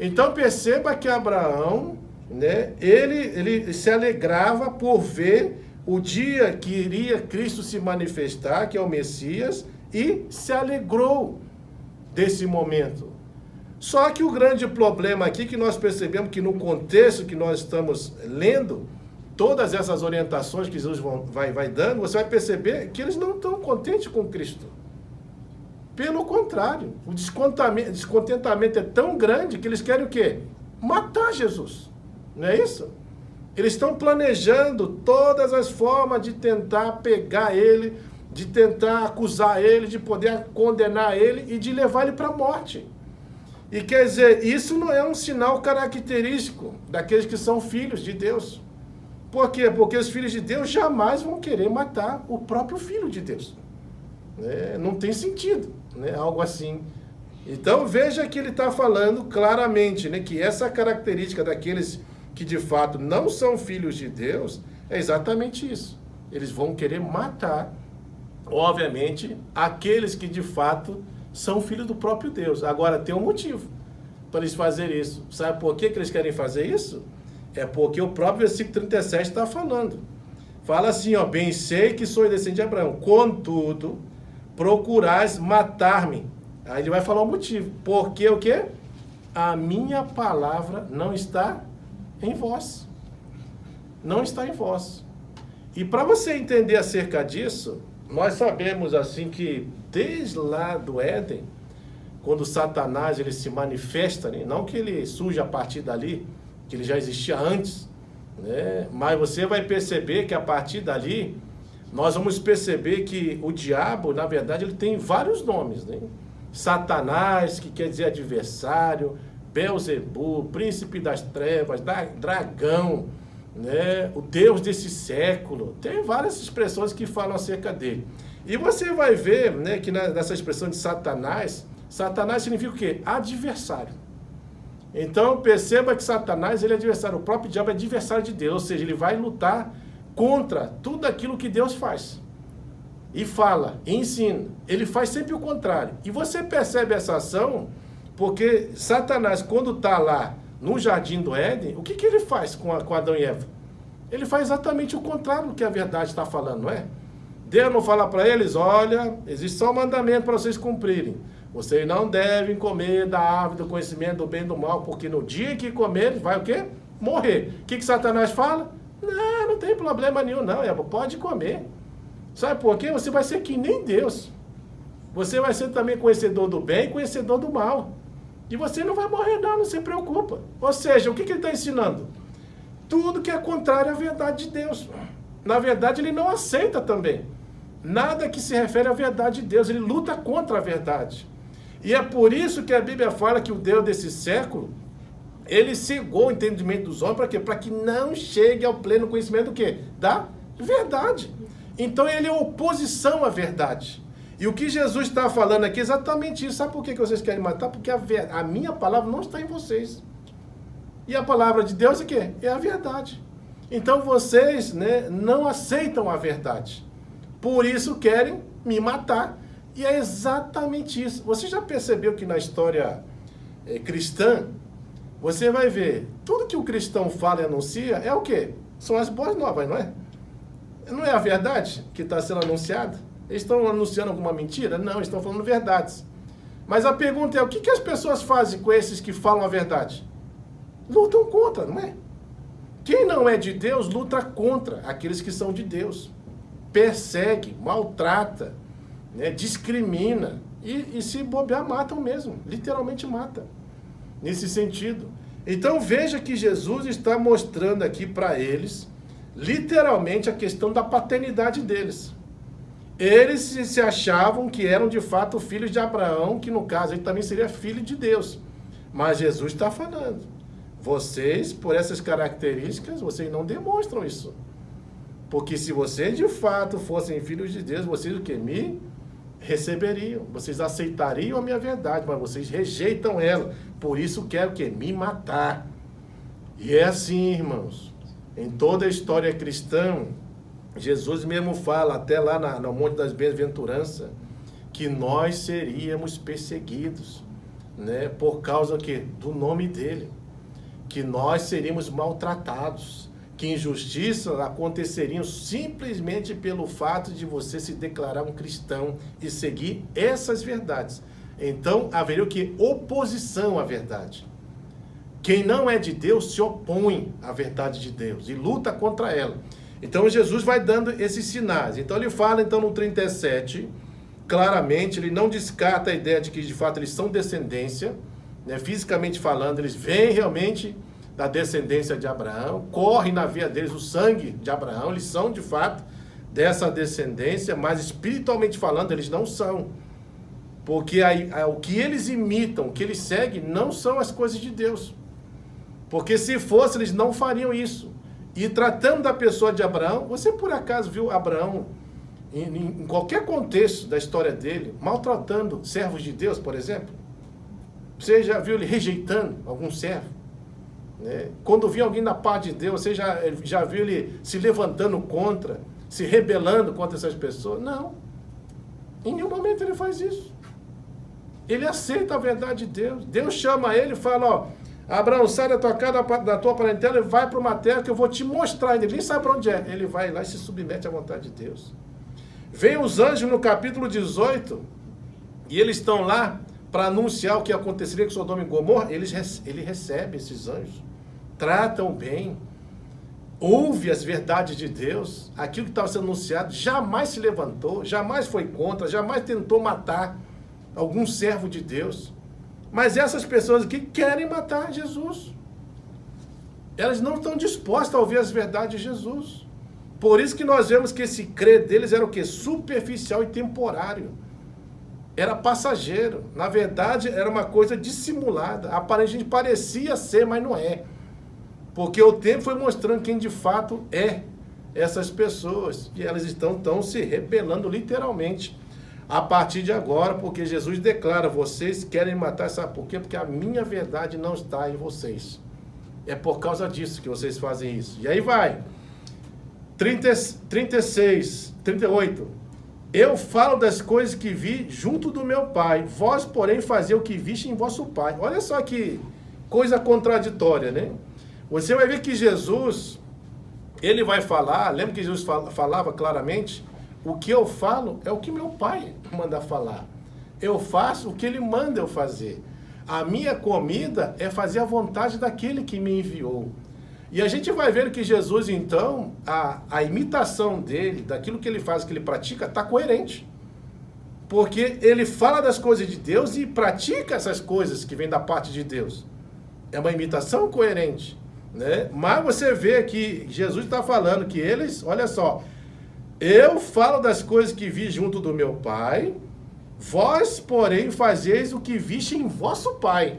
Então perceba que Abraão, né, ele se alegrava por ver o dia que iria Cristo se manifestar, que é o Messias, e se alegrou desse momento. Só que o grande problema aqui que nós percebemos que no contexto que nós estamos lendo, todas essas orientações que Jesus vai dando, você vai perceber que eles não estão contentes com Cristo. Pelo contrário, o descontentamento é tão grande que eles querem o quê? Matar Jesus. Não é isso? Eles estão planejando todas as formas de tentar pegar ele, de tentar acusar ele, de poder condenar ele e de levar ele para a morte. E quer dizer, isso não é um sinal característico daqueles que são filhos de Deus. Por quê? Porque os filhos de Deus jamais vão querer matar o próprio filho de Deus. Não tem sentido, né? Algo assim. Então veja que ele está falando claramente, né, que essa característica daqueles que de fato não são filhos de Deus é exatamente isso. Eles vão querer matar, obviamente, aqueles que de fato são filhos do próprio Deus. Agora tem um motivo para eles fazerem isso. Sabe por que eles querem fazer isso? É porque o próprio versículo 37 está falando. Fala assim, ó, bem sei que sou descendente de Abraão, contudo, procurais matar-me. Aí ele vai falar o motivo. Porque o quê? A minha palavra não está em vós. não está em vós. E para você entender acerca disso, nós sabemos assim que desde lá do Éden, quando Satanás ele se manifesta, né? Não que ele surja a partir dali, que ele já existia antes, né? Mas você vai perceber que a partir dali, nós vamos perceber que o diabo, na verdade, ele tem vários nomes, né? Satanás, que quer dizer adversário, Belzebu, príncipe das trevas, dragão, né? O Deus desse século. Tem várias expressões que falam acerca dele. E você vai ver, né, que nessa expressão de Satanás, Satanás significa o quê? Adversário. Então perceba que Satanás ele é adversário, o próprio diabo é adversário de Deus, ou seja, ele vai lutar contra tudo aquilo que Deus faz. E fala, e ensina. Ele faz sempre o contrário. E você percebe essa ação, porque Satanás, quando está lá no jardim do Éden, o que ele faz com Adão e Eva? Ele faz exatamente o contrário do que a verdade está falando, não é? Deus não fala para eles, olha, existe só um mandamento para vocês cumprirem. Vocês não devem comer da árvore do conhecimento do bem e do mal, porque no dia que comerem, vai o quê? Morrer. O que Satanás fala? Não tem problema nenhum não, Eva, pode comer. Sabe por quê? Você vai ser que nem Deus. Você vai ser também conhecedor do bem e conhecedor do mal. E você não vai morrer não se preocupa. Ou seja, o que ele está ensinando? Tudo que é contrário à verdade de Deus. Na verdade, ele não aceita também nada que se refere à verdade de Deus. Ele luta contra a verdade. E é por isso que a Bíblia fala que o Deus desse século, ele cegou o entendimento dos homens, para quê? Para que não chegue ao pleno conhecimento do quê? Da verdade. Então ele é oposição à verdade. E o que Jesus está falando aqui é exatamente isso. Sabe por que vocês querem matar? Porque a minha palavra não está em vocês. E a palavra de Deus é o quê? É a verdade. Então vocês, né, não aceitam a verdade. Por isso querem me matar. E é exatamente isso. Você já percebeu que na história cristã, você vai ver, tudo que o cristão fala e anuncia é o quê? São as boas novas, não é? Não é a verdade que está sendo anunciada? Eles estão anunciando alguma mentira? Não, eles estão falando verdades. Mas a pergunta é, o que as pessoas fazem com esses que falam a verdade? Lutam contra, não é? Quem não é de Deus luta contra aqueles que são de Deus. Persegue, maltrata, né, discrimina e se bobear matam mesmo, literalmente mata, nesse sentido. Então veja que Jesus está mostrando aqui para eles, literalmente a questão da paternidade deles. Eles se achavam que eram de fato filhos de Abraão, que no caso ele também seria filho de Deus. Mas Jesus está falando, vocês, por essas características, vocês não demonstram isso. Porque se vocês de fato fossem filhos de Deus, vocês o que? Me receberiam. Vocês aceitariam a minha verdade, mas vocês rejeitam ela. Por isso querem o que? Me matar. E é assim, irmãos. Em toda a história cristã, Jesus mesmo fala, até lá no Monte das Bem-aventuranças, que nós seríamos perseguidos, né? Por causa o quê? Do nome dele. Que nós seríamos maltratados. Que injustiças aconteceriam simplesmente pelo fato de você se declarar um cristão e seguir essas verdades. Então, haveria o que? Oposição à verdade. Quem não é de Deus se opõe à verdade de Deus e luta contra ela. Então, Jesus vai dando esses sinais. Então, ele fala, então, no 37, claramente, ele não descarta a ideia de que, de fato, eles são descendência, né, fisicamente falando, eles vêm realmente da descendência de Abraão, corre na veia deles o sangue de Abraão, eles são de fato dessa descendência, mas espiritualmente falando eles não são, porque o que eles imitam, o que eles seguem, não são as coisas de Deus, porque se fosse eles não fariam isso. E tratando da pessoa de Abraão, você por acaso viu Abraão, em qualquer contexto da história dele, maltratando servos de Deus, por exemplo? Você já viu ele rejeitando algum servo? Né? Quando vinha alguém da parte de Deus, você já viu ele se levantando contra, se rebelando contra essas pessoas? Não. Em nenhum momento ele faz isso. Ele aceita a verdade de Deus. Deus chama ele e fala, ó, Abraão, sai da tua casa, da tua parentela e vai para uma terra que eu vou te mostrar. Ele nem sabe para onde é. Ele vai lá e se submete à vontade de Deus. Vem os anjos no capítulo 18 e eles estão lá para anunciar o que aconteceria com Sodoma e Gomorra. Ele recebe esses anjos. Tratam bem, ouve as verdades de Deus, aquilo que estava sendo anunciado, jamais se levantou, jamais foi contra, jamais tentou matar algum servo de Deus. Mas essas pessoas aqui querem matar Jesus. Elas não estão dispostas a ouvir as verdades de Jesus. Por isso que nós vemos que esse crer deles era o quê? Superficial e temporário. Era passageiro. Na verdade, era uma coisa dissimulada. Aparentemente parecia ser, mas não é. Porque o tempo foi mostrando quem de fato é essas pessoas. E elas estão se rebelando literalmente a partir de agora, porque Jesus declara, vocês querem matar, sabe por quê? Porque a minha verdade não está em vocês. É por causa disso que vocês fazem isso. E aí vai. 36, 38. Eu falo das coisas que vi junto do meu Pai. Vós, porém, fazei o que viste em vosso Pai. Olha só que coisa contraditória, né? Você vai ver que Jesus, ele vai falar, lembra que Jesus falava claramente? O que eu falo é o que meu Pai manda falar. Eu faço o que ele manda eu fazer. A minha comida é fazer a vontade daquele que me enviou. E a gente vai ver que Jesus, então, a imitação dele, daquilo que ele faz, que ele pratica, está coerente. Porque ele fala das coisas de Deus e pratica essas coisas que vêm da parte de Deus. É uma imitação coerente, né? Mas você vê que Jesus está falando que eles, olha só, eu falo das coisas que vi junto do meu Pai, vós, porém, fazeis o que viste em vosso Pai.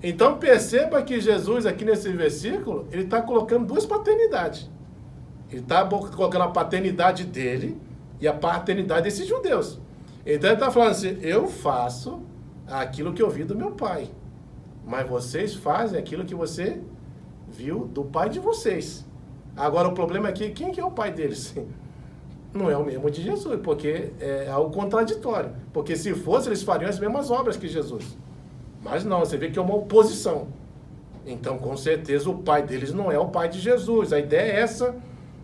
Então perceba que Jesus aqui nesse versículo, ele está colocando duas paternidades. Ele está colocando a paternidade dele e a paternidade desses judeus. Então ele está falando assim, eu faço aquilo que eu vi do meu pai, mas vocês fazem aquilo que você viu do pai de vocês. Agora o problema é que quem que é o pai deles? Não é o mesmo de Jesus, porque é algo contraditório. Porque se fosse, eles fariam as mesmas obras que Jesus. Mas não, você vê que é uma oposição. Então, com certeza, o pai deles não é o pai de Jesus. A ideia é essa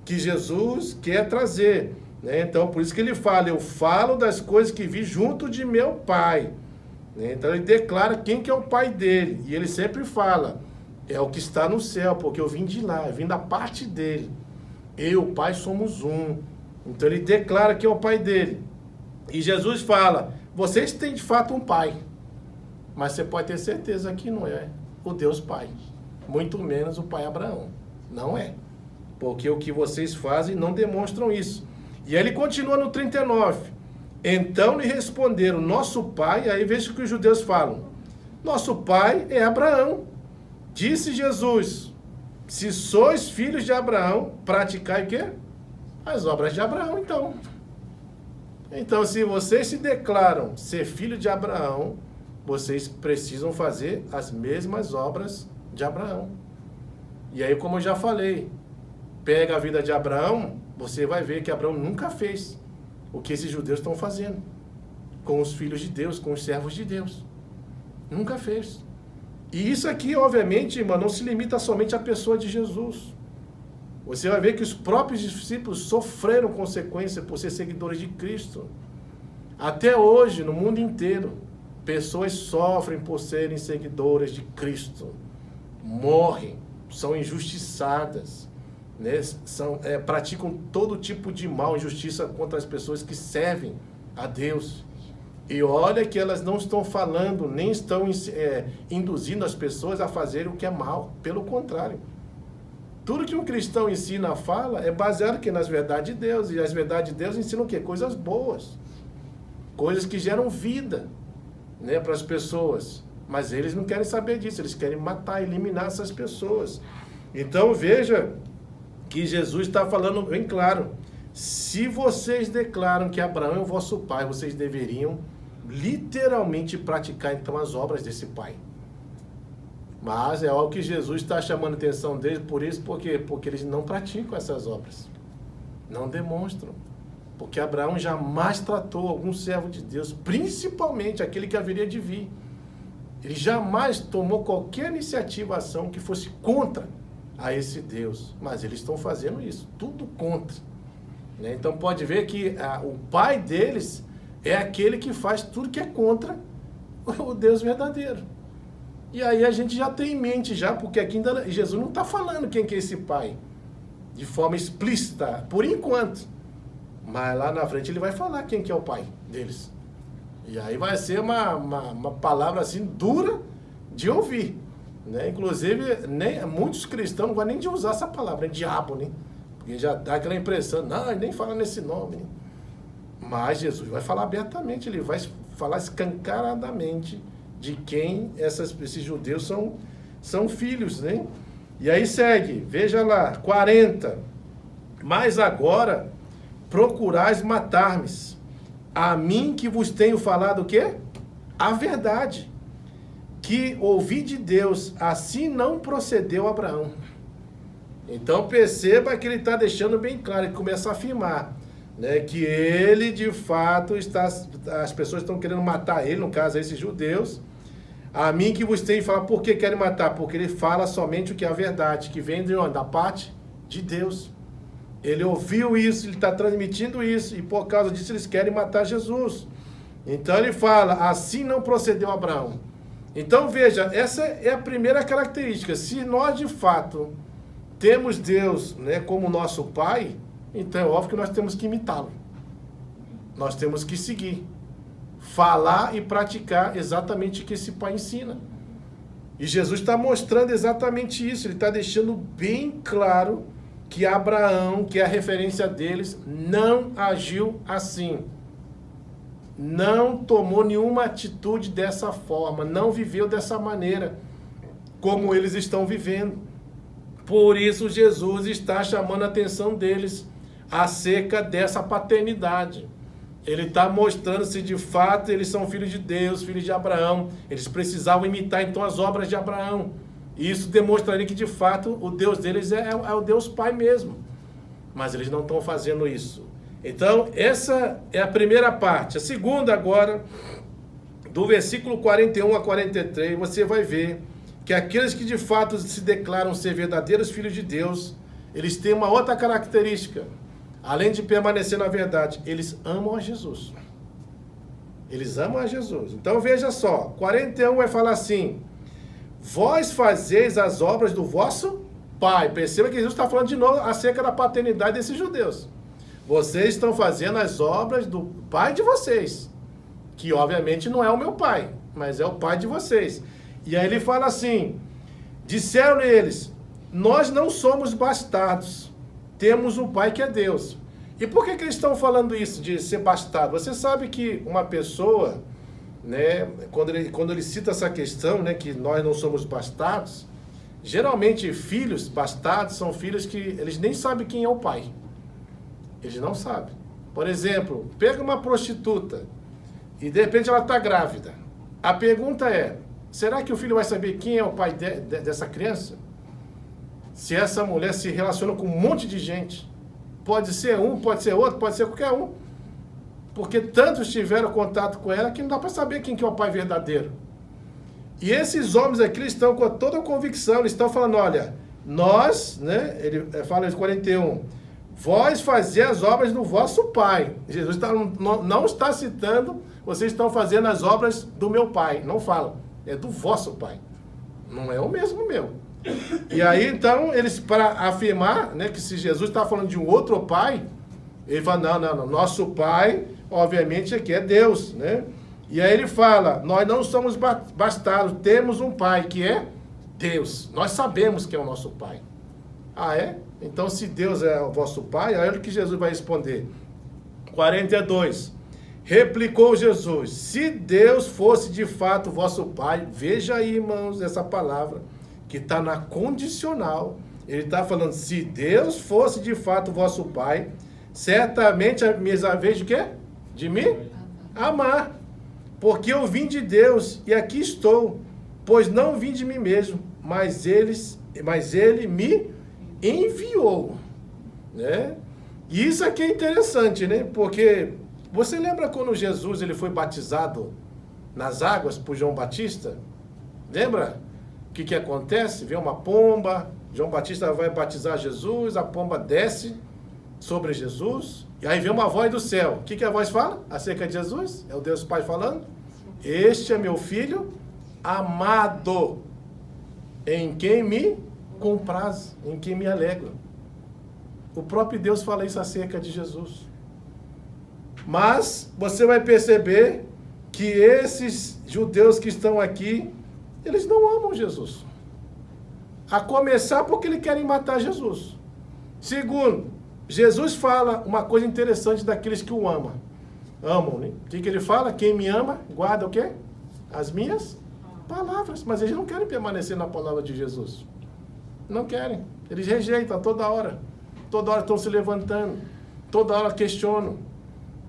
que Jesus quer trazer, né? Então, por isso que ele fala, eu falo das coisas que vi junto de meu pai. Né? Então, ele declara quem que é o pai dele. E ele sempre fala, é o que está no céu, porque eu vim de lá, eu vim da parte dele. Eu e o pai somos um. Então, ele declara que é o pai dele. E Jesus fala, vocês têm de fato um pai. Mas você pode ter certeza que não é o Deus Pai. Muito menos o Pai Abraão. Não é. Porque o que vocês fazem não demonstram isso. E aí ele continua no 39. Então lhe responderam, nosso pai, aí veja o que os judeus falam. Nosso pai é Abraão. Disse Jesus, se sois filhos de Abraão, praticai o quê? As obras de Abraão, então. Então, se vocês se declaram ser filho de Abraão, vocês precisam fazer as mesmas obras de Abraão. E aí, como eu já falei, pega a vida de Abraão, você vai ver que Abraão nunca fez o que esses judeus estão fazendo com os filhos de Deus, com os servos de Deus. Nunca fez. E isso aqui, obviamente, irmão, não se limita somente à pessoa de Jesus. Você vai ver que os próprios discípulos sofreram consequências por ser seguidores de Cristo. Até hoje, no mundo inteiro, pessoas sofrem por serem seguidoras de Cristo, morrem, são injustiçadas, né? Praticam todo tipo de mal, injustiça contra as pessoas que servem a Deus. E olha que elas não estão falando, nem estão induzindo as pessoas a fazer o que é mal, pelo contrário. Tudo que um cristão ensina, fala, é baseado aqui nas verdades de Deus, e as verdades de Deus ensinam o quê? Coisas boas, coisas que geram vida, né, para as pessoas, mas eles não querem saber disso, eles querem matar, eliminar essas pessoas. Então veja que Jesus está falando bem claro, se vocês declaram que Abraão é o vosso pai, vocês deveriam literalmente praticar então as obras desse pai. Mas é algo que Jesus está chamando a atenção deles, por isso, porque eles não praticam essas obras, não demonstram. Porque Abraão jamais tratou algum servo de Deus, principalmente aquele que haveria de vir. Ele jamais tomou qualquer iniciativa, ação que fosse contra a esse Deus. Mas eles estão fazendo isso, tudo contra. Né? Então pode ver que o pai deles é aquele que faz tudo que é contra o Deus verdadeiro. E aí a gente já tem em mente, porque aqui ainda Jesus não está falando quem que é esse pai. de forma explícita, por enquanto. Mas lá na frente ele vai falar quem que é o pai deles. E aí vai ser uma palavra assim dura de ouvir. Né? Inclusive, muitos cristãos não gostam nem de usar essa palavra, diabo, né? Porque já dá aquela impressão, não, ele nem fala nesse nome. Né? Mas Jesus vai falar abertamente, ele vai falar escancaradamente de quem esses judeus são filhos, né? E aí segue, veja lá, 40. Mas agora procurais matar-me, a mim que vos tenho falado o quê? A verdade. Que ouvi de Deus, assim não procedeu Abraão. Então perceba que ele está deixando bem claro, ele começa a afirmar, né, que ele de fato as pessoas estão querendo matar ele, no caso esses judeus. A mim que vos tenho falado, por que querem matar? Porque ele fala somente o que é a verdade, que vem de onde? Da parte de Deus. Ele ouviu isso, ele está transmitindo isso, e por causa disso eles querem matar Jesus. Então ele fala, assim não procedeu Abraão. Então veja, essa é a primeira característica. Se nós de fato temos Deus, né, como nosso Pai, então é óbvio que nós temos que imitá-lo. Nós temos que seguir. Falar e praticar exatamente o que esse Pai ensina. E Jesus está mostrando exatamente isso. Ele está deixando bem claro que Abraão, que é a referência deles, não agiu assim. Não tomou nenhuma atitude dessa forma, não viveu dessa maneira, como eles estão vivendo. Por isso Jesus está chamando a atenção deles acerca dessa paternidade. Ele está mostrando se de fato eles são filhos de Deus, filhos de Abraão. Eles precisavam imitar então as obras de Abraão. E isso demonstraria que de fato o Deus deles é o Deus Pai mesmo. Mas eles não estão fazendo isso. Então, essa é a primeira parte. A segunda agora, do versículo 41 a 43, você vai ver que aqueles que de fato se declaram ser verdadeiros filhos de Deus, eles têm uma outra característica. Além de permanecer na verdade, eles amam a Jesus. Eles amam a Jesus. Então, veja só, 41 vai falar assim, vós fazeis as obras do vosso Pai. Perceba que Jesus está falando de novo acerca da paternidade desses judeus. Vocês estão fazendo as obras do pai de vocês, que obviamente não é o meu pai, mas é o pai de vocês. E aí ele fala assim, disseram eles, nós não somos bastardos, temos um pai que é Deus. E por que eles estão falando isso de ser bastardo? Você sabe que uma pessoa, né, quando ele cita essa questão, né, que nós não somos bastardos, geralmente filhos bastardos são filhos que eles nem sabem quem é o pai. Eles não sabem. Por exemplo, pega uma prostituta e de repente ela está grávida. A pergunta é, será que o filho vai saber quem é o pai dessa criança? Se essa mulher se relaciona com um monte de gente. Pode ser um, pode ser outro, pode ser qualquer um. Porque tantos tiveram contato com ela que não dá para saber quem que é o pai verdadeiro. E esses homens aqui eles estão com toda a convicção, eles estão falando, olha, nós, né, ele fala em 41, vós fazeis as obras do vosso Pai. Jesus não está citando, vocês estão fazendo as obras do meu Pai. Não fala, é do vosso Pai. Não é o mesmo meu. E aí, então, eles, para afirmar, né, que se Jesus está falando de um outro Pai, ele fala, não, nosso Pai, obviamente, aqui é Deus, né? E aí ele fala, nós não somos bastardos, temos um Pai, que é Deus. Nós sabemos que é o nosso Pai. Ah, é? Então, se Deus é o vosso Pai, olha o que Jesus vai responder. 42. Replicou Jesus, se Deus fosse de fato vosso Pai, veja aí, irmãos, essa palavra, que está na condicional. Ele está falando, se Deus fosse de fato vosso Pai, certamente me haveis de quê? De me amar. Porque eu vim de Deus e aqui estou, pois não vim de mim mesmo, mas ele me enviou, né? E isso aqui é interessante, né? Porque você lembra quando Jesus ele foi batizado nas águas por João Batista? Lembra? O que acontece? Vem uma pomba, João Batista vai batizar Jesus, a pomba desce sobre Jesus, e aí vem uma voz do céu. O que a voz fala acerca de Jesus? É o Deus Pai falando? Este é meu filho amado, em quem me compraz, em quem me alegro. O próprio Deus fala isso acerca de Jesus. Mas você vai perceber que esses judeus que estão aqui, eles não amam Jesus. A começar porque eles querem matar Jesus. Segundo, Jesus fala uma coisa interessante daqueles que o amam. Amam, né? O que ele fala? Quem me ama, guarda o quê? As minhas palavras. Mas eles não querem permanecer na palavra de Jesus. Não querem. Eles rejeitam toda hora. Toda hora estão se levantando. Toda hora questionam.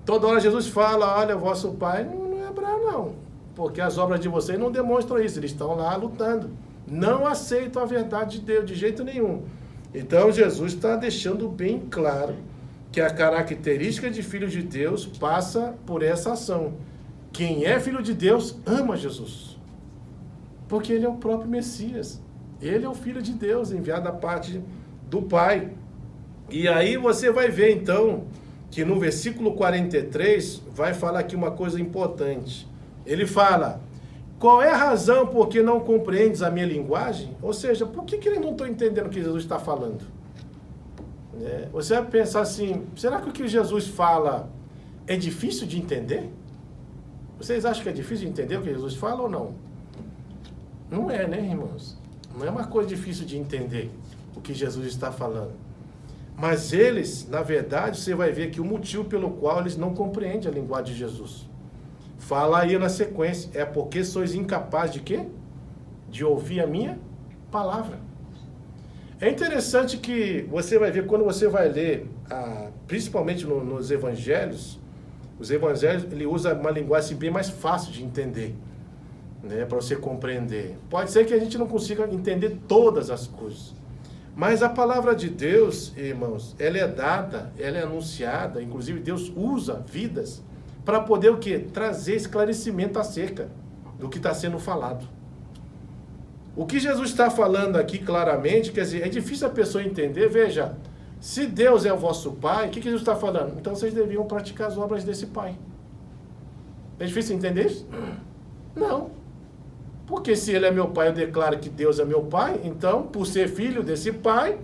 Toda hora Jesus fala, olha, vosso Pai não é bravo não. Porque as obras de vocês não demonstram isso. Eles estão lá lutando. Não aceitam a verdade de Deus de jeito nenhum. Então Jesus está deixando bem claro que a característica de filho de Deus passa por essa ação. Quem é filho de Deus ama Jesus. Porque ele é o próprio Messias. Ele é o Filho de Deus, enviado da parte do Pai. E aí você vai ver então que no versículo 43 vai falar aqui uma coisa importante. Ele fala, qual é a razão por que não compreendes a minha linguagem? Ou seja, por que eles não estão entendendo o que Jesus está falando? Você vai pensar assim, será que o que Jesus fala é difícil de entender? Vocês acham que é difícil de entender o que Jesus fala ou não? Não é, né, irmãos? Não é uma coisa difícil de entender o que Jesus está falando. Mas eles, na verdade, você vai ver que o motivo pelo qual eles não compreendem a linguagem de Jesus. Fala aí na sequência, é porque sois incapazes de quê? De ouvir a minha palavra. É interessante que você vai ver, quando você vai ler, principalmente nos evangelhos, os evangelhos, ele usa uma linguagem bem mais fácil de entender, né, para você compreender. Pode ser que a gente não consiga entender todas as coisas, mas a palavra de Deus, irmãos, ela é dada, ela é anunciada, inclusive Deus usa vidas para poder o quê? Trazer esclarecimento acerca do que está sendo falado. O que Jesus está falando aqui claramente, quer dizer, é difícil a pessoa entender, veja, se Deus é o vosso Pai, o que Jesus está falando? Então vocês deviam praticar as obras desse Pai. É difícil entender isso? Não. Porque se Ele é meu Pai, eu declaro que Deus é meu Pai, então, por ser filho desse Pai,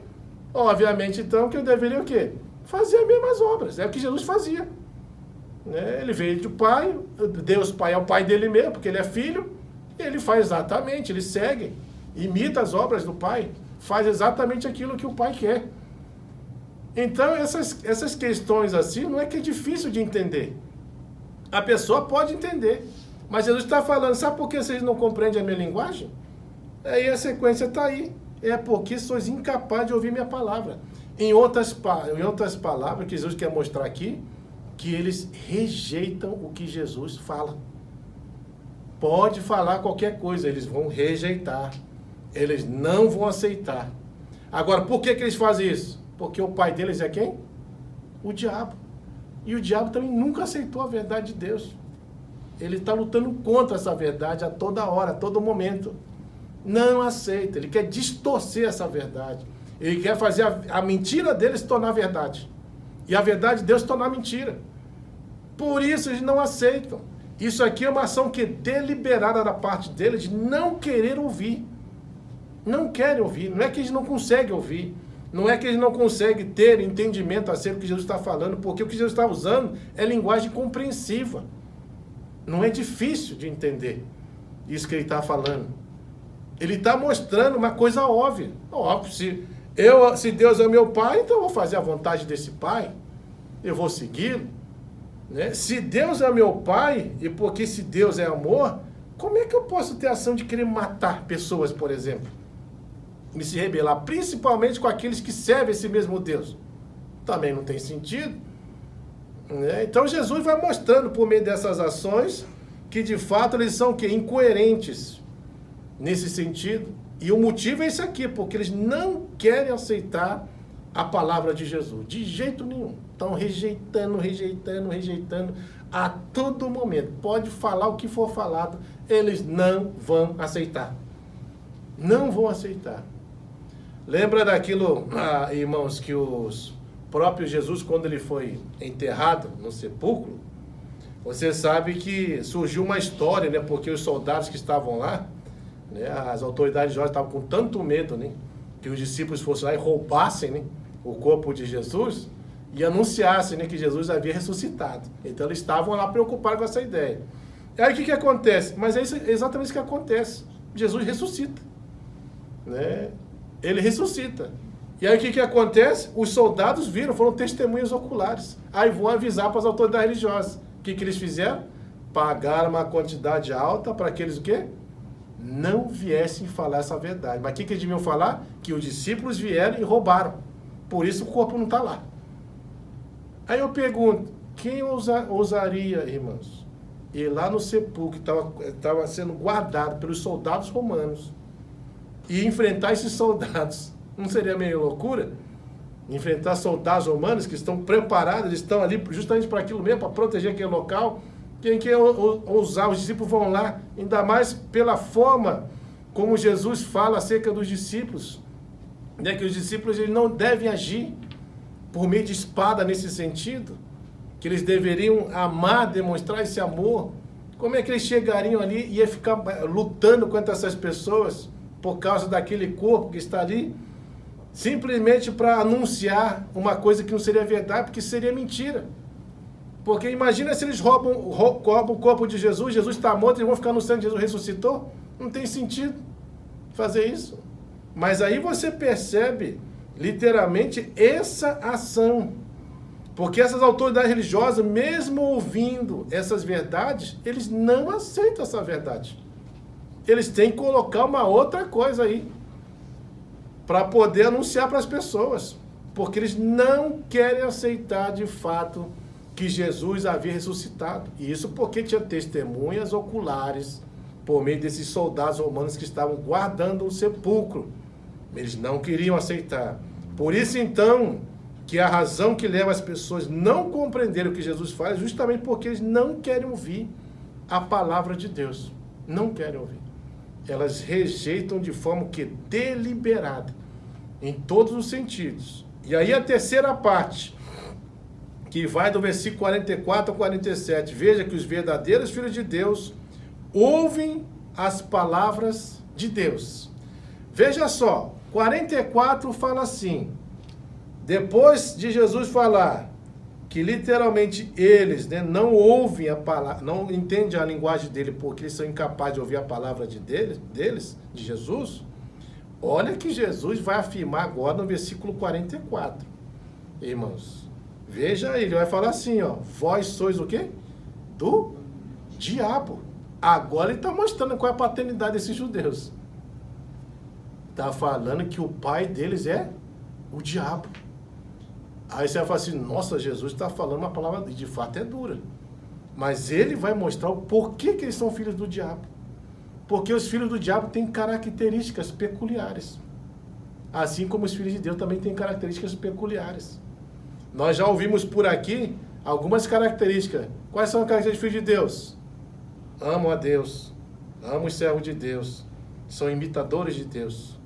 obviamente, então, que eu deveria o quê? Fazer as mesmas obras. É o que Jesus fazia. Ele veio do Pai, Deus Pai é o Pai dele mesmo, porque Ele é filho, e Ele faz exatamente, Ele segue, imita as obras do Pai, faz exatamente aquilo que o Pai quer. Então, essas questões assim, não é que é difícil de entender. A pessoa pode entender. Mas Jesus está falando, sabe por que vocês não compreendem a minha linguagem? Aí a sequência está aí. É porque sois incapazes de ouvir minha palavra. Em outras palavras, que Jesus quer mostrar aqui, que eles rejeitam o que Jesus fala. Pode falar qualquer coisa, eles vão rejeitar. Eles não vão aceitar. Agora, por que eles fazem isso? Porque o pai deles é quem? O diabo. E o diabo também nunca aceitou a verdade de Deus. Ele está lutando contra essa verdade a toda hora, a todo momento. Não aceita, ele quer distorcer essa verdade. Ele quer fazer a mentira dele se tornar verdade. E a verdade de Deus se tornar mentira. Por isso eles não aceitam. Isso aqui é uma ação que é deliberada da parte deles de não querer ouvir. Não querem ouvir. Não é que eles não conseguem ouvir. Não é que eles não conseguem ter entendimento acerca do que Jesus está falando, porque o que Jesus está usando é linguagem compreensiva. Não é difícil de entender isso que ele está falando. Ele está mostrando uma coisa óbvia. Óbvio, se Deus é meu Pai, então eu vou fazer a vontade desse Pai. Eu vou segui-lo. Né? Se Deus é meu Pai, e porque se Deus é amor, como é que eu posso ter ação de querer matar pessoas, por exemplo? Me se rebelar, principalmente com aqueles que servem esse mesmo Deus. Também não tem sentido. Então Jesus vai mostrando por meio dessas ações que de fato eles são incoerentes nesse sentido. E o motivo é esse aqui, porque eles não querem aceitar a palavra de Jesus, de jeito nenhum. Estão rejeitando a todo momento. Pode falar o que for falado, eles não vão aceitar. Não vão aceitar. Lembra daquilo, irmãos, que os próprio Jesus, quando ele foi enterrado no sepulcro, você sabe que surgiu uma história, né? Porque os soldados que estavam lá, né, as autoridades religiosas estavam com tanto medo, né, que os discípulos fossem lá e roubassem, né, o corpo de Jesus e anunciassem, né, que Jesus havia ressuscitado. Então eles estavam lá preocupados com essa ideia. E aí o que acontece? Mas é exatamente isso que acontece. Jesus ressuscita. Né? Ele ressuscita. E aí o que acontece? Os soldados viram, foram testemunhas oculares. Aí vão avisar para as autoridades religiosas. O que eles fizeram? Pagaram uma quantidade alta para que eles o quê? Não viessem falar essa verdade. Mas o que eles deviam falar? Que os discípulos vieram e roubaram. Por isso o corpo não está lá. Aí eu pergunto, quem ousaria, irmãos, ir lá no sepulcro que estava sendo guardado pelos soldados romanos e enfrentar esses soldados? Não seria meio loucura? Enfrentar soldados romanos que estão preparados, eles estão ali justamente para aquilo mesmo, para proteger aquele local. Quem quer ousar? Os discípulos vão lá, ainda mais pela forma como Jesus fala acerca dos discípulos, né? Que os discípulos eles não devem agir por meio de espada nesse sentido, que eles deveriam amar, demonstrar esse amor. Como é que eles chegariam ali e ia ficar lutando contra essas pessoas por causa daquele corpo que está ali, simplesmente para anunciar uma coisa que não seria verdade, porque seria mentira. Porque imagina se eles roubam o corpo de Jesus, Jesus está morto, eles vão ficar no sangue de Jesus ressuscitou? Não tem sentido fazer isso. Mas aí você percebe literalmente essa ação. Porque essas autoridades religiosas, mesmo ouvindo essas verdades, eles não aceitam essa verdade. Eles têm que colocar uma outra coisa aí para poder anunciar para as pessoas. Porque eles não querem aceitar de fato que Jesus havia ressuscitado. E isso porque tinha testemunhas oculares por meio desses soldados romanos que estavam guardando o sepulcro. Eles não queriam aceitar. Por isso, então, que a razão que leva as pessoas não compreenderem o que Jesus faz é justamente porque eles não querem ouvir a palavra de Deus. Não querem ouvir. Elas rejeitam de forma que deliberada, em todos os sentidos. E aí a terceira parte, que vai do versículo 44 a 47. Veja que os verdadeiros filhos de Deus ouvem as palavras de Deus. Veja só, 44 fala assim, depois de Jesus falar que literalmente eles, né, não ouvem a palavra, não entendem a linguagem dele porque eles são incapazes de ouvir a palavra deles, de Jesus, olha que Jesus vai afirmar agora no versículo 44, irmãos. Veja, ele vai falar assim, ó, vós sois o quê? Do diabo. Agora ele está mostrando qual é a paternidade desses judeus. Está falando que o pai deles é o diabo. Aí você vai falar assim, nossa, Jesus está falando uma palavra, de fato é dura. Mas ele vai mostrar o porquê que eles são filhos do diabo. Porque os filhos do diabo têm características peculiares. Assim como os filhos de Deus também têm características peculiares. Nós já ouvimos por aqui algumas características. Quais são as características dos filhos de Deus? Amam a Deus, amam os servos de Deus, são imitadores de Deus,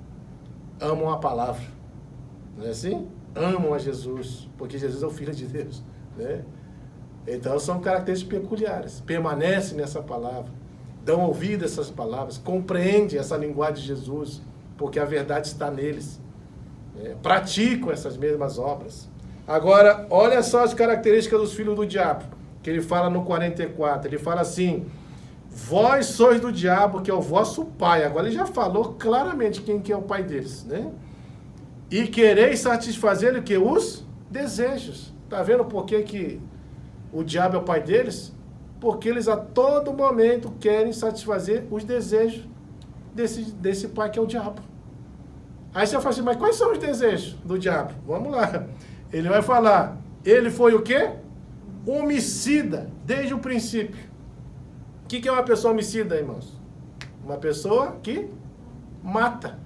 amam a palavra, não é assim? Amam a Jesus, porque Jesus é o Filho de Deus, né? Então são características peculiares, permanecem nessa palavra, dão ouvido a essas palavras, compreendem essa linguagem de Jesus, porque a verdade está neles, praticam essas mesmas obras. Agora, olha só as características dos filhos do diabo, que ele fala no 44, ele fala assim, vós sois do diabo, que é o vosso pai. Agora ele já falou claramente quem que é o pai deles, né? E quereis satisfazer o que? Os desejos. Tá vendo por que o diabo é o pai deles? Porque eles a todo momento querem satisfazer os desejos desse pai que é o diabo. Aí você vai falar assim, mas quais são os desejos do diabo? Vamos lá. Ele vai falar, ele foi o quê? Homicida, desde o princípio. O que é uma pessoa homicida, irmãos? Uma pessoa que mata.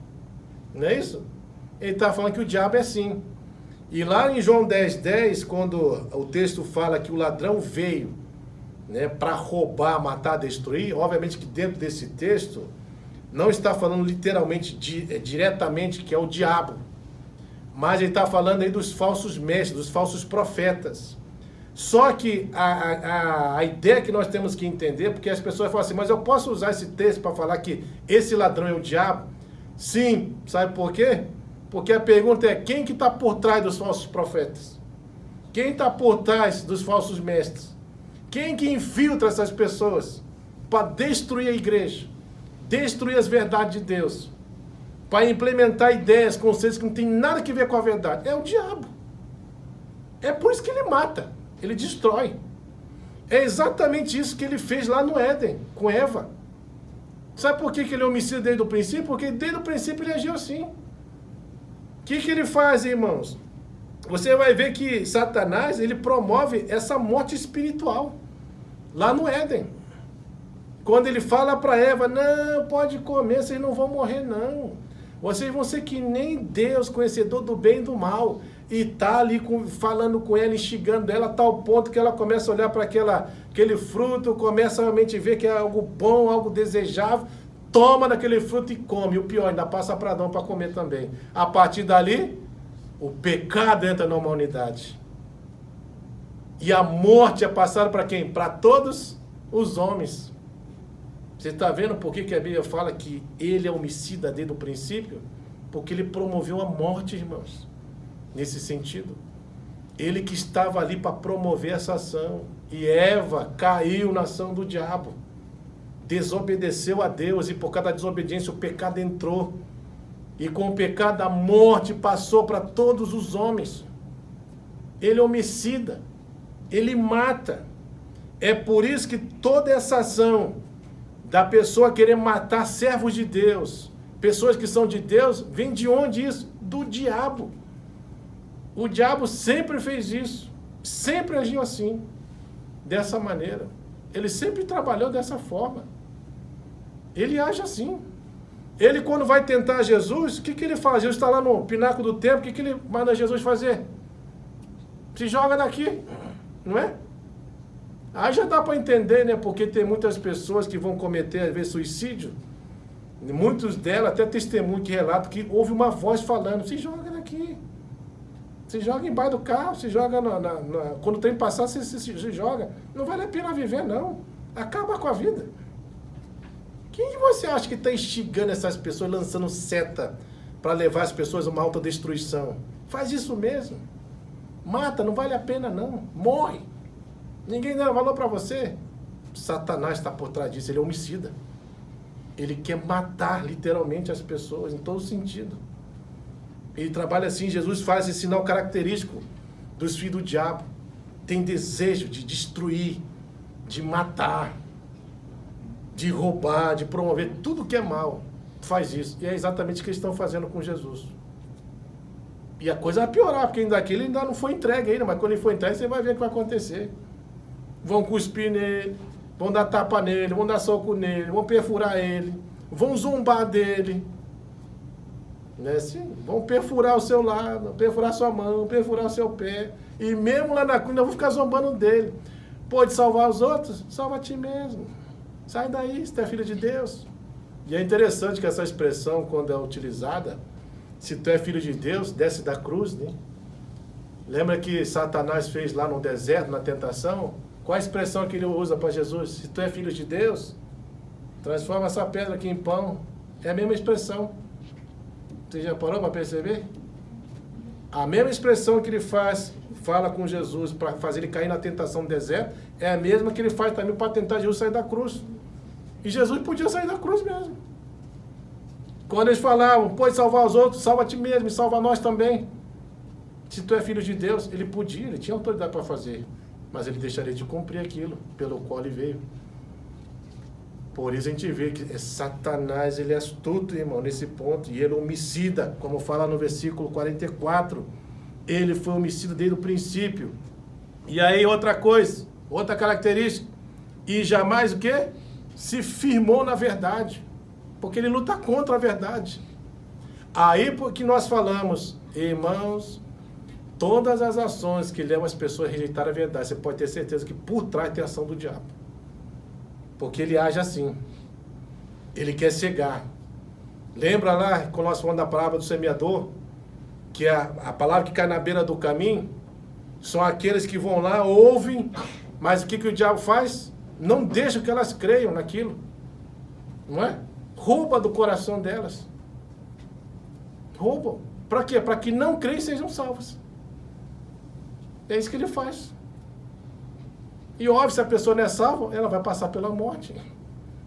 Não é isso? Ele está falando que o diabo é assim. E lá em João 10:10, quando o texto fala que o ladrão veio, né, para roubar, matar, destruir, obviamente que dentro desse texto não está falando literalmente, diretamente que é o diabo. Mas ele está falando aí dos falsos mestres, dos falsos profetas. Só que a ideia que nós temos que entender, porque as pessoas falam assim, mas eu posso usar esse texto para falar que esse ladrão é o diabo? Sim, sabe por quê? Porque a pergunta é, quem que está por trás dos falsos profetas? Quem está por trás dos falsos mestres? Quem que infiltra essas pessoas para destruir a igreja? Destruir as verdades de Deus? Para implementar ideias, conceitos que não tem nada a ver com a verdade? É o diabo. É por isso que ele mata, ele destrói. É exatamente isso que ele fez lá no Éden, com Eva. Sabe por que ele é homicida desde o princípio? Porque desde o princípio ele agiu assim. O que ele faz, irmãos? Você vai ver que Satanás, ele promove essa morte espiritual, lá no Éden. Quando ele fala para Eva, não, pode comer, vocês não vão morrer não. Vocês vão ser que nem Deus, conhecedor do bem e do mal. E tá ali falando com ela, instigando ela, a tal ponto que ela começa a olhar para aquele fruto, começa a realmente ver que é algo bom, algo desejável, toma daquele fruto e come. O pior, ainda passa para Adão para comer também. A partir dali, o pecado entra na humanidade. E a morte é passada para quem? Para todos os homens. Você está vendo por que a Bíblia fala que ele é homicida desde o princípio? Porque ele promoveu a morte, irmãos. Nesse sentido. Ele que estava ali para promover essa ação. E Eva caiu na ação do diabo. Desobedeceu a Deus e por causa da desobediência o pecado entrou. E com o pecado a morte passou para todos os homens. Ele é homicida. Ele mata. É por isso que toda essa ação da pessoa querer matar servos de Deus, pessoas que são de Deus, vem de onde isso? Do diabo. O diabo sempre fez isso. Sempre agiu assim. Dessa maneira. Ele sempre trabalhou dessa forma. Ele age assim. Ele, quando vai tentar Jesus, o que ele faz? Jesus está lá no pináculo do templo, o que ele manda Jesus fazer? Se joga daqui, não é? Aí já dá para entender, né? Porque tem muitas pessoas que vão cometer, às vezes, suicídio. Muitos delas, até testemunho que relatam que houve uma voz falando, se joga daqui. Se joga embaixo do carro, se joga quando tem que passar, se joga. Não vale a pena viver, não. Acaba com a vida. Quem você acha que está instigando essas pessoas, lançando seta para levar as pessoas a uma autodestruição? Faz isso mesmo. Mata, não vale a pena não. Morre. Ninguém dá valor para você. Satanás está por trás disso, ele é homicida. Ele quer matar literalmente as pessoas, em todo sentido. Ele trabalha assim, Jesus faz esse sinal característico dos filhos do diabo. Tem desejo de destruir, de matar, de roubar, de promover tudo que é mal. Faz isso. E é exatamente o que eles estão fazendo com Jesus. E a coisa vai piorar, porque ele ainda não foi entregue ainda, mas quando ele for entregue, você vai ver o que vai acontecer. Vão cuspir nele, vão dar tapa nele, vão dar soco nele, vão perfurar ele, vão zombar dele. Né? Assim, vão perfurar o seu lado, perfurar sua mão, perfurar o seu pé. E mesmo lá na cruz, ainda vão ficar zombando dele. Pode salvar os outros? Salva a ti mesmo. Sai daí, se tu é filho de Deus. E é interessante que essa expressão, quando é utilizada, se tu é filho de Deus, desce da cruz, né? Lembra que Satanás fez lá no deserto, na tentação? Qual a expressão que ele usa para Jesus? Se tu é filho de Deus, transforma essa pedra aqui em pão. É a mesma expressão. Você já parou para perceber? A mesma expressão que ele fala com Jesus para fazer ele cair na tentação do deserto, é a mesma que ele faz também para tentar Jesus sair da cruz. E Jesus podia sair da cruz mesmo. Quando eles falavam, pode salvar os outros, salva a ti mesmo e salva nós também. Se tu é filho de Deus, ele podia, ele tinha autoridade para fazer. Mas ele deixaria de cumprir aquilo pelo qual ele veio. Por isso a gente vê que Satanás, ele é astuto, irmão, nesse ponto. E ele é homicida, como fala no versículo 44. Ele foi homicida desde o princípio. E aí outra coisa, outra característica. E jamais o quê? Se firmou na verdade. Porque ele luta contra a verdade. Aí porque nós falamos, irmãos, todas as ações que levam as pessoas a rejeitar a verdade, você pode ter certeza que por trás tem a ação do diabo. Porque ele age assim. Ele quer cegar. Lembra lá, quando nós falamos da palavra do semeador, que a palavra que cai na beira do caminho, são aqueles que vão lá, ouvem, mas o que o diabo faz? Não deixa que elas creiam naquilo. Não é? Rouba do coração delas. Roubam. Para quê? Para que não creem sejam salvos. É isso que ele faz. E óbvio, se a pessoa não é salva, ela vai passar pela morte.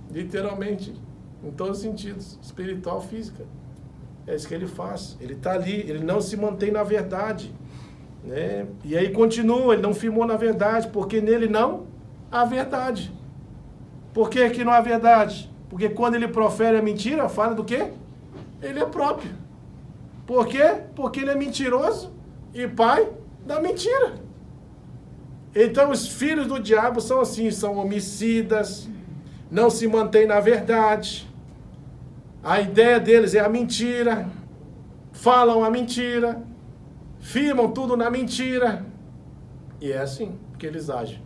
Literalmente. Em todos os sentidos. Espiritual, física. É isso que ele faz. Ele está ali, ele não se mantém na verdade. Né? E aí continua, ele não firmou na verdade, porque nele não há verdade. Por que que não há verdade? Porque quando ele profere a mentira, fala do quê? Ele é próprio. Por quê? Porque ele é mentiroso e pai da mentira. Então os filhos do diabo são assim, são homicidas, não se mantêm na verdade. A ideia deles é a mentira, falam a mentira, firmam tudo na mentira. E é assim que eles agem.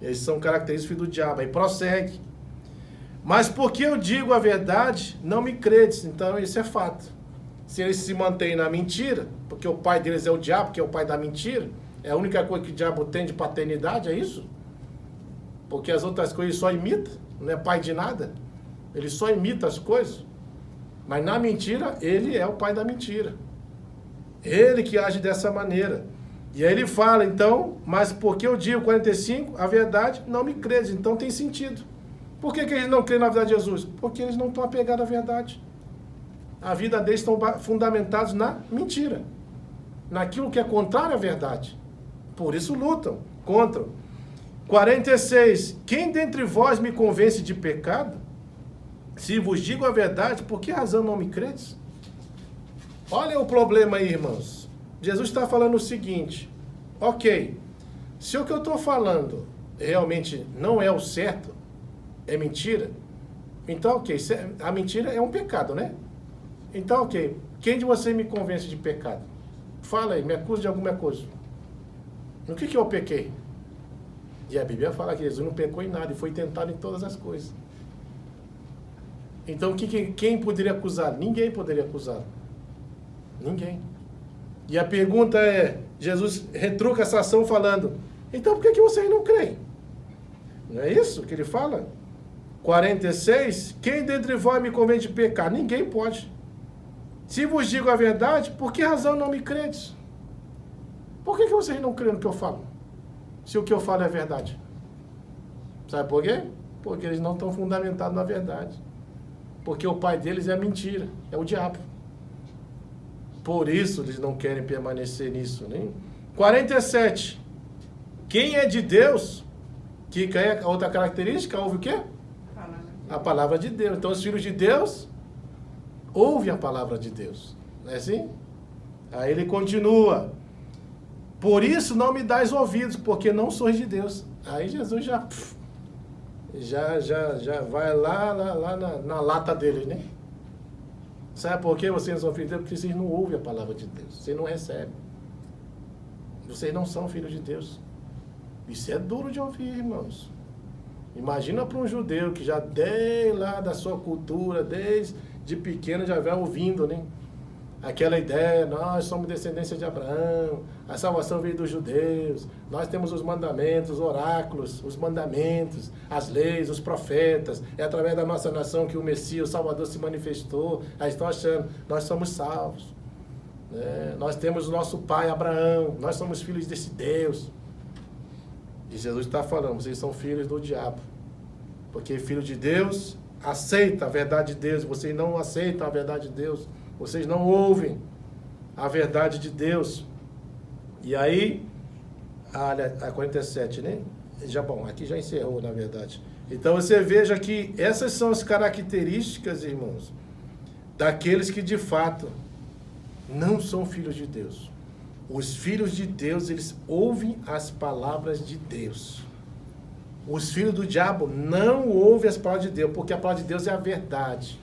Esses são características do diabo. Aí prossegue. Mas porque eu digo a verdade, não me credes. Então isso é fato. Se eles se mantêm na mentira, porque o pai deles é o diabo, que é o pai da mentira, é a única coisa que o diabo tem de paternidade, é isso? Porque as outras coisas ele só imita, não é pai de nada. Ele só imita as coisas. Mas na mentira, ele é o pai da mentira. Ele que age dessa maneira. E aí ele fala, então, mas porque eu digo 45, a verdade não me credes. Então tem sentido. Por que eles não creem na verdade de Jesus? Porque eles não estão apegados à verdade. A vida deles estão fundamentados na mentira. Naquilo que é contrário à verdade. Por isso lutam contra. 46. Quem dentre vós me convence de pecado? Se vos digo a verdade, por que razão não me credes? Olha o problema aí, irmãos. Jesus está falando o seguinte. Ok, se o que eu estou falando realmente não é o certo, é mentira, então ok, a mentira é um pecado, né? Então ok, quem de vocês me convence de pecado? Fala aí, me acusa de alguma coisa. No que eu pequei? E a Bíblia fala que Jesus não pecou em nada e foi tentado em todas as coisas. Então quem poderia acusar? Ninguém poderia acusar. Ninguém. E a pergunta é, Jesus retruca essa ação falando, então por que vocês não creem? Não é isso que ele fala? 46, quem dentre vós me convence de pecar? Ninguém pode. Se vos digo a verdade, por que razão não me credes? Por que vocês não creem no que eu falo? Se o que eu falo é verdade. Sabe por quê? Porque eles não estão fundamentados na verdade. Porque o pai deles é a mentira, é o diabo. Por isso eles não querem permanecer nisso, né? 47. Quem é de Deus, que é a outra característica, ouve o quê? A palavra de Deus. Então os filhos de Deus ouvem a palavra de Deus. Não é assim? Aí ele continua. Por isso não me dais ouvidos, porque não sois de Deus. Aí Jesus já vai lá na lata deles, né? Sabe por que vocês não são filhos de Deus? Porque vocês não ouvem a palavra de Deus. Vocês não recebem. Vocês não são filhos de Deus. Isso é duro de ouvir, irmãos. Imagina para um judeu que já desde lá da sua cultura, desde pequeno já vai ouvindo, né? Aquela ideia, nós somos descendência de Abraão, a salvação veio dos judeus, nós temos os mandamentos, os oráculos, os mandamentos, as leis, os profetas, é através da nossa nação que o Messias, o Salvador se manifestou, aí estão achando, nós somos salvos, né? Nós temos o nosso pai Abraão, nós somos filhos desse Deus. E Jesus está falando, vocês são filhos do diabo, porque filho de Deus aceita a verdade de Deus, vocês não aceitam a verdade de Deus. Vocês não ouvem a verdade de Deus. E aí, a 47, né? Bom, aqui já encerrou, na verdade. Então você veja que essas são as características, irmãos, daqueles que de fato não são filhos de Deus. Os filhos de Deus, eles ouvem as palavras de Deus. Os filhos do diabo não ouvem as palavras de Deus, porque a palavra de Deus é a verdade.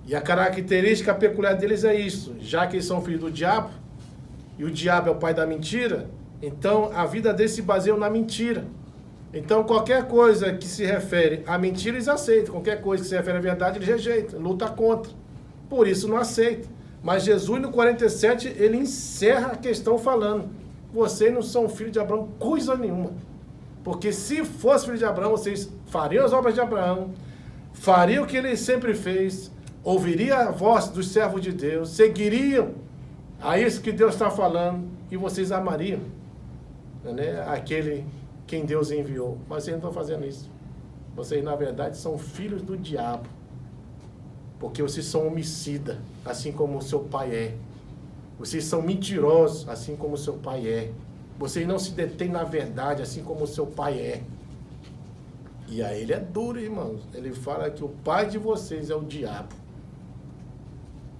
E a característica peculiar deles é isso. Já que eles são filhos do diabo, e o diabo é o pai da mentira, então a vida deles se baseia na mentira. Então qualquer coisa que se refere à mentira, eles aceitam. Qualquer coisa que se refere à verdade, eles rejeitam, lutam contra. Por isso não aceitam. Mas Jesus, no 47, ele encerra a questão falando, vocês não são filhos de Abraão coisa nenhuma. Porque se fosse filho de Abraão, vocês fariam as obras de Abraão, fariam o que ele sempre fez, ouviria a voz dos servos de Deus, seguiriam a isso que Deus está falando, e vocês amariam, né, aquele quem Deus enviou. Mas vocês não estão fazendo isso. Vocês, na verdade, são filhos do diabo. Porque vocês são homicidas, assim como o seu pai é. Vocês são mentirosos, assim como o seu pai é. Vocês não se detêm na verdade, assim como o seu pai é. E aí ele é duro, irmãos. Ele fala que o pai de vocês é o diabo.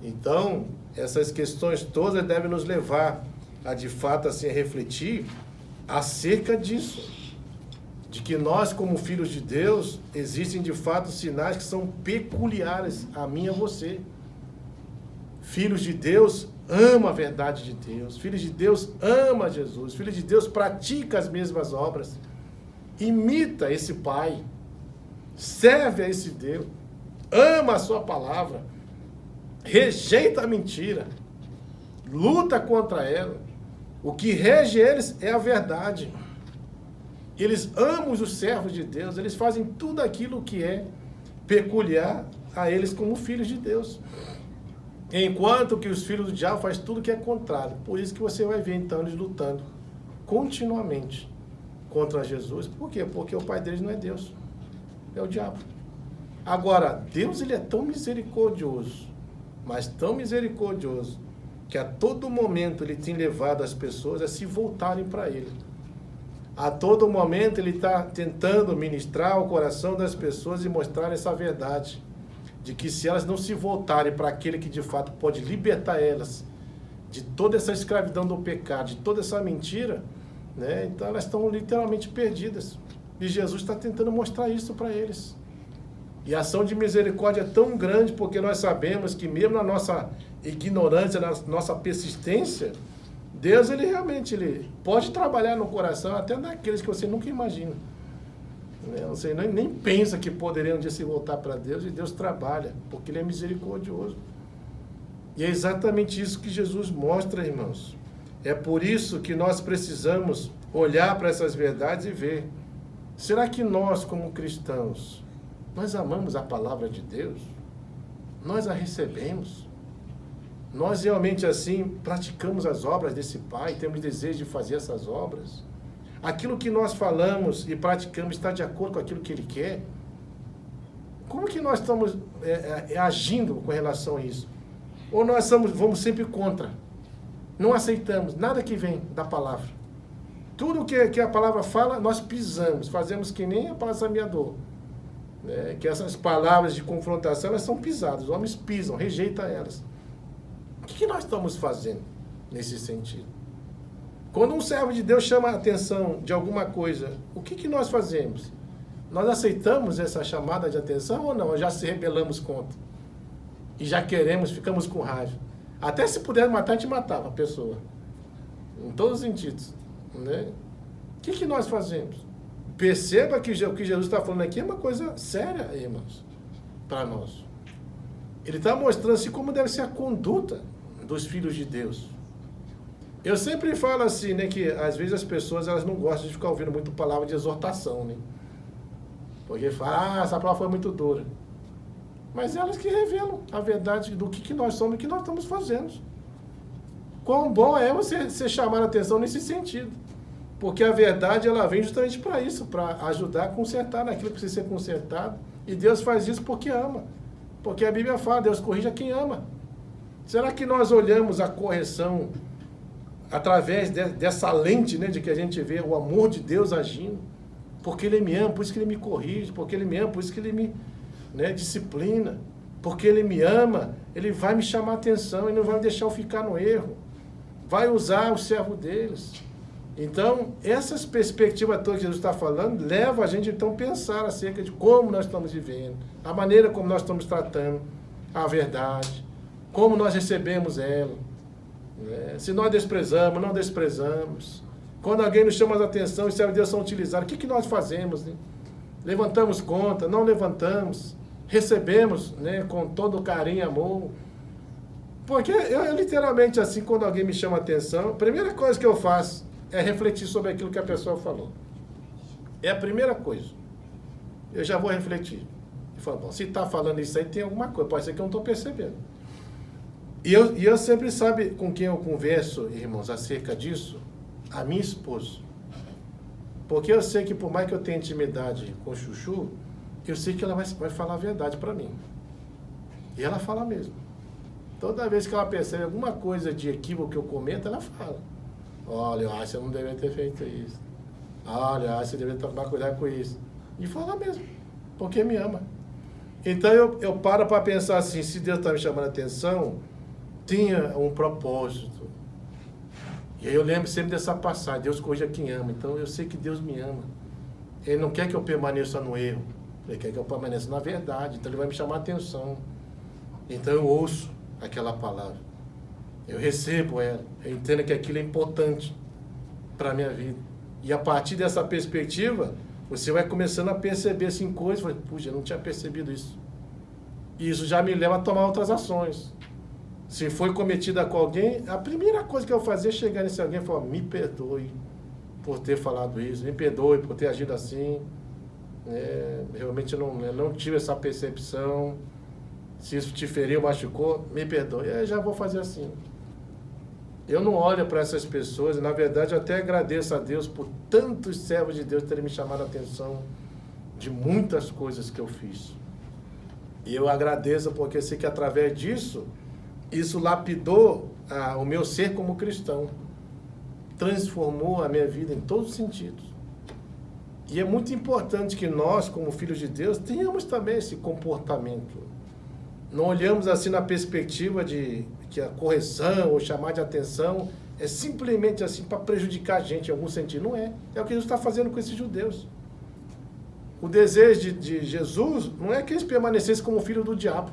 Então, essas questões todas devem nos levar a, de fato, assim, a refletir acerca disso. De que nós, como filhos de Deus, existem, de fato, sinais que são peculiares a mim e a você. Filhos de Deus amam a verdade de Deus. Filhos de Deus amam Jesus. Filhos de Deus praticam as mesmas obras. Imita esse Pai. Serve a esse Deus. Ama a sua palavra. Rejeita a mentira. Luta contra ela. O que rege eles é a verdade. Eles amam os servos de Deus. Eles fazem tudo aquilo que é peculiar a eles como filhos de Deus. Enquanto que os filhos do diabo fazem tudo que é contrário. Por isso que você vai ver, então, eles lutando continuamente contra Jesus. Por quê? Porque o pai deles não é Deus. É o diabo. Agora, Deus, ele é tão misericordioso, mas tão misericordioso, que a todo momento ele tem levado as pessoas a se voltarem para ele. A todo momento ele está tentando ministrar o coração das pessoas e mostrar essa verdade. De que se elas não se voltarem para aquele que de fato pode libertar elas de toda essa escravidão do pecado, de toda essa mentira, né, então elas estão literalmente perdidas. E Jesus está tentando mostrar isso para eles. E a ação de misericórdia é tão grande porque nós sabemos que mesmo na nossa ignorância, na nossa persistência, Deus ele realmente pode trabalhar no coração até daqueles que você nunca imagina. Você nem pensa que poderiam um dia se voltar para Deus, e Deus trabalha, porque ele é misericordioso. E é exatamente isso que Jesus mostra, irmãos. É por isso que nós precisamos olhar para essas verdades e ver. Será que nós, como cristãos, nós amamos a palavra de Deus? Nós a recebemos? Nós realmente assim praticamos as obras desse Pai, temos desejo de fazer essas obras? Aquilo que nós falamos e praticamos está de acordo com aquilo que Ele quer? Como que nós estamos agindo com relação a isso? Ou nós vamos sempre contra? Não aceitamos nada que vem da palavra. Tudo que a palavra fala, nós pisamos, fazemos que nem a palavra semeador. Né? Que essas palavras de confrontação, elas são pisadas, os homens pisam, rejeitam elas. O que nós estamos fazendo nesse sentido? Quando um servo de Deus chama a atenção de alguma coisa, o que nós fazemos? Nós aceitamos essa chamada de atenção ou não? Ou já se rebelamos contra? E já queremos, ficamos com raiva. Até se puder matar, a gente matava a pessoa. Em todos os sentidos. Né? O que nós fazemos? Perceba que o que Jesus está falando aqui é uma coisa séria, irmãos, para nós. Ele está mostrando assim como deve ser a conduta dos filhos de Deus. Eu sempre falo assim, né, que às vezes as pessoas elas não gostam de ficar ouvindo muito palavra de exortação, né? Porque fala, essa palavra foi muito dura. Mas elas que revelam a verdade do que nós somos e o que nós estamos fazendo. Quão bom é você chamar a atenção nesse sentido. Porque a verdade ela vem justamente para isso, para ajudar a consertar naquilo que precisa ser consertado. E Deus faz isso porque ama. Porque a Bíblia fala, Deus corrige a quem ama. Será que nós olhamos a correção através dessa lente, né, de que a gente vê o amor de Deus agindo? Porque Ele me ama, por isso que Ele me corrige. Porque Ele me ama, por isso que Ele me disciplina. Porque Ele me ama, Ele vai me chamar a atenção, Ele não vai me deixar eu ficar no erro. Vai usar o servo deles. Então, essas perspectivas todas que Jesus está falando, leva a gente então a pensar acerca de como nós estamos vivendo, a maneira como nós estamos tratando a verdade, como nós recebemos ela, né? Se nós desprezamos, não desprezamos. Quando alguém nos chama a atenção e servos de Deus são utilizados, o que nós fazemos? Né? Levantamos conta, não levantamos, recebemos, né, com todo carinho e amor. Porque eu literalmente assim, quando alguém me chama a atenção, a primeira coisa que eu faço é refletir sobre aquilo que a pessoa falou. É a primeira coisa. Eu já vou refletir. E falo, bom, se está falando isso aí, tem alguma coisa. Pode ser que eu não estou percebendo. E eu sempre, sabe com quem eu converso, irmãos, acerca disso? A minha esposa. Porque eu sei que por mais que eu tenha intimidade com o Chuchu, eu sei que ela vai falar a verdade para mim. E ela fala mesmo. Toda vez que ela percebe alguma coisa de equívoco que eu comento, ela fala. Olha, eu acho que você não deveria ter feito isso. Olha, eu acho que você deveria tomar cuidado com isso. E fala mesmo, porque me ama. Então eu paro para pensar assim, se Deus está me chamando a atenção, tinha um propósito. E aí eu lembro sempre dessa passagem, Deus corrige quem ama. Então eu sei que Deus me ama. Ele não quer que eu permaneça no erro, Ele quer que eu permaneça na verdade. Então Ele vai me chamar a atenção. Então eu ouço aquela palavra. Eu recebo ela. Eu entendo que aquilo é importante para a minha vida. E a partir dessa perspectiva, você vai começando a perceber assim, coisas. Puxa, eu não tinha percebido isso. E isso já me leva a tomar outras ações. Se foi cometida com alguém, a primeira coisa que eu fazia é chegar nesse alguém e falar, me perdoe por ter falado isso, me perdoe por ter agido assim. Realmente eu não tive essa percepção. Se isso te feriu, machucou, me perdoe. Eu já vou fazer assim. Eu não olho para essas pessoas, e na verdade eu até agradeço a Deus por tantos servos de Deus terem me chamado a atenção de muitas coisas que eu fiz. E eu agradeço porque eu sei que através disso, isso lapidou o meu ser como cristão. Transformou a minha vida em todos os sentidos. E é muito importante que nós, como filhos de Deus, tenhamos também esse comportamento. Não olhamos assim na perspectiva de que a correção ou chamar de atenção é simplesmente assim para prejudicar a gente em algum sentido. Não é. É o que Jesus está fazendo com esses judeus. O desejo de Jesus não é que eles permanecessem como filhos do diabo,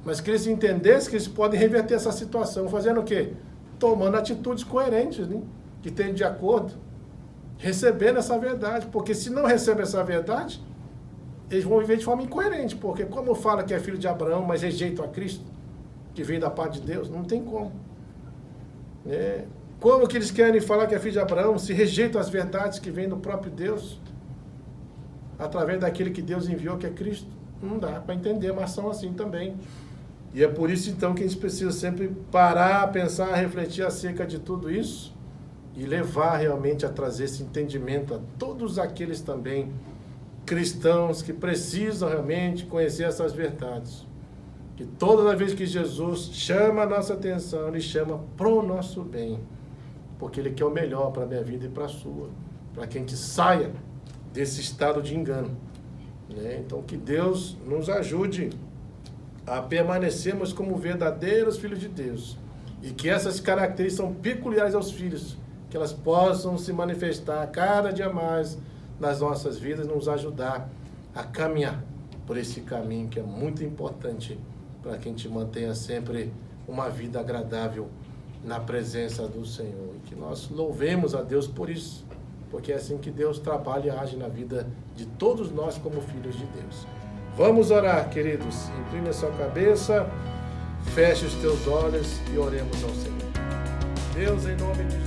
mas que eles entendessem que eles podem reverter essa situação. Fazendo o quê? Tomando atitudes coerentes, né? Que tenham de acordo, recebendo essa verdade. Porque se não recebem essa verdade, eles vão viver de forma incoerente. Porque como fala que é filho de Abraão, mas rejeitam a Cristo, que vem da parte de Deus, não tem como. Como que eles querem falar que é filho de Abraão, se rejeitam as verdades que vêm do próprio Deus, através daquele que Deus enviou, que é Cristo? Não dá para entender, mas são assim também. E é por isso, então, que a gente precisa sempre parar, pensar, refletir acerca de tudo isso e levar realmente a trazer esse entendimento a todos aqueles também cristãos que precisam realmente conhecer essas verdades. Que toda vez que Jesus chama a nossa atenção, Ele chama pro nosso bem, porque Ele quer o melhor para a minha vida e para a sua, para que a gente saia desse estado de engano. Então, que Deus nos ajude a permanecermos como verdadeiros filhos de Deus. E que essas características são peculiares aos filhos, que elas possam se manifestar cada dia mais nas nossas vidas, nos ajudar a caminhar por esse caminho que é muito importante para que a gente mantenha sempre uma vida agradável na presença do Senhor. E que nós louvemos a Deus por isso, porque é assim que Deus trabalha e age na vida de todos nós como filhos de Deus. Vamos orar, queridos. Incline a sua cabeça, feche os teus olhos e oremos ao Senhor. Deus, em nome de Jesus.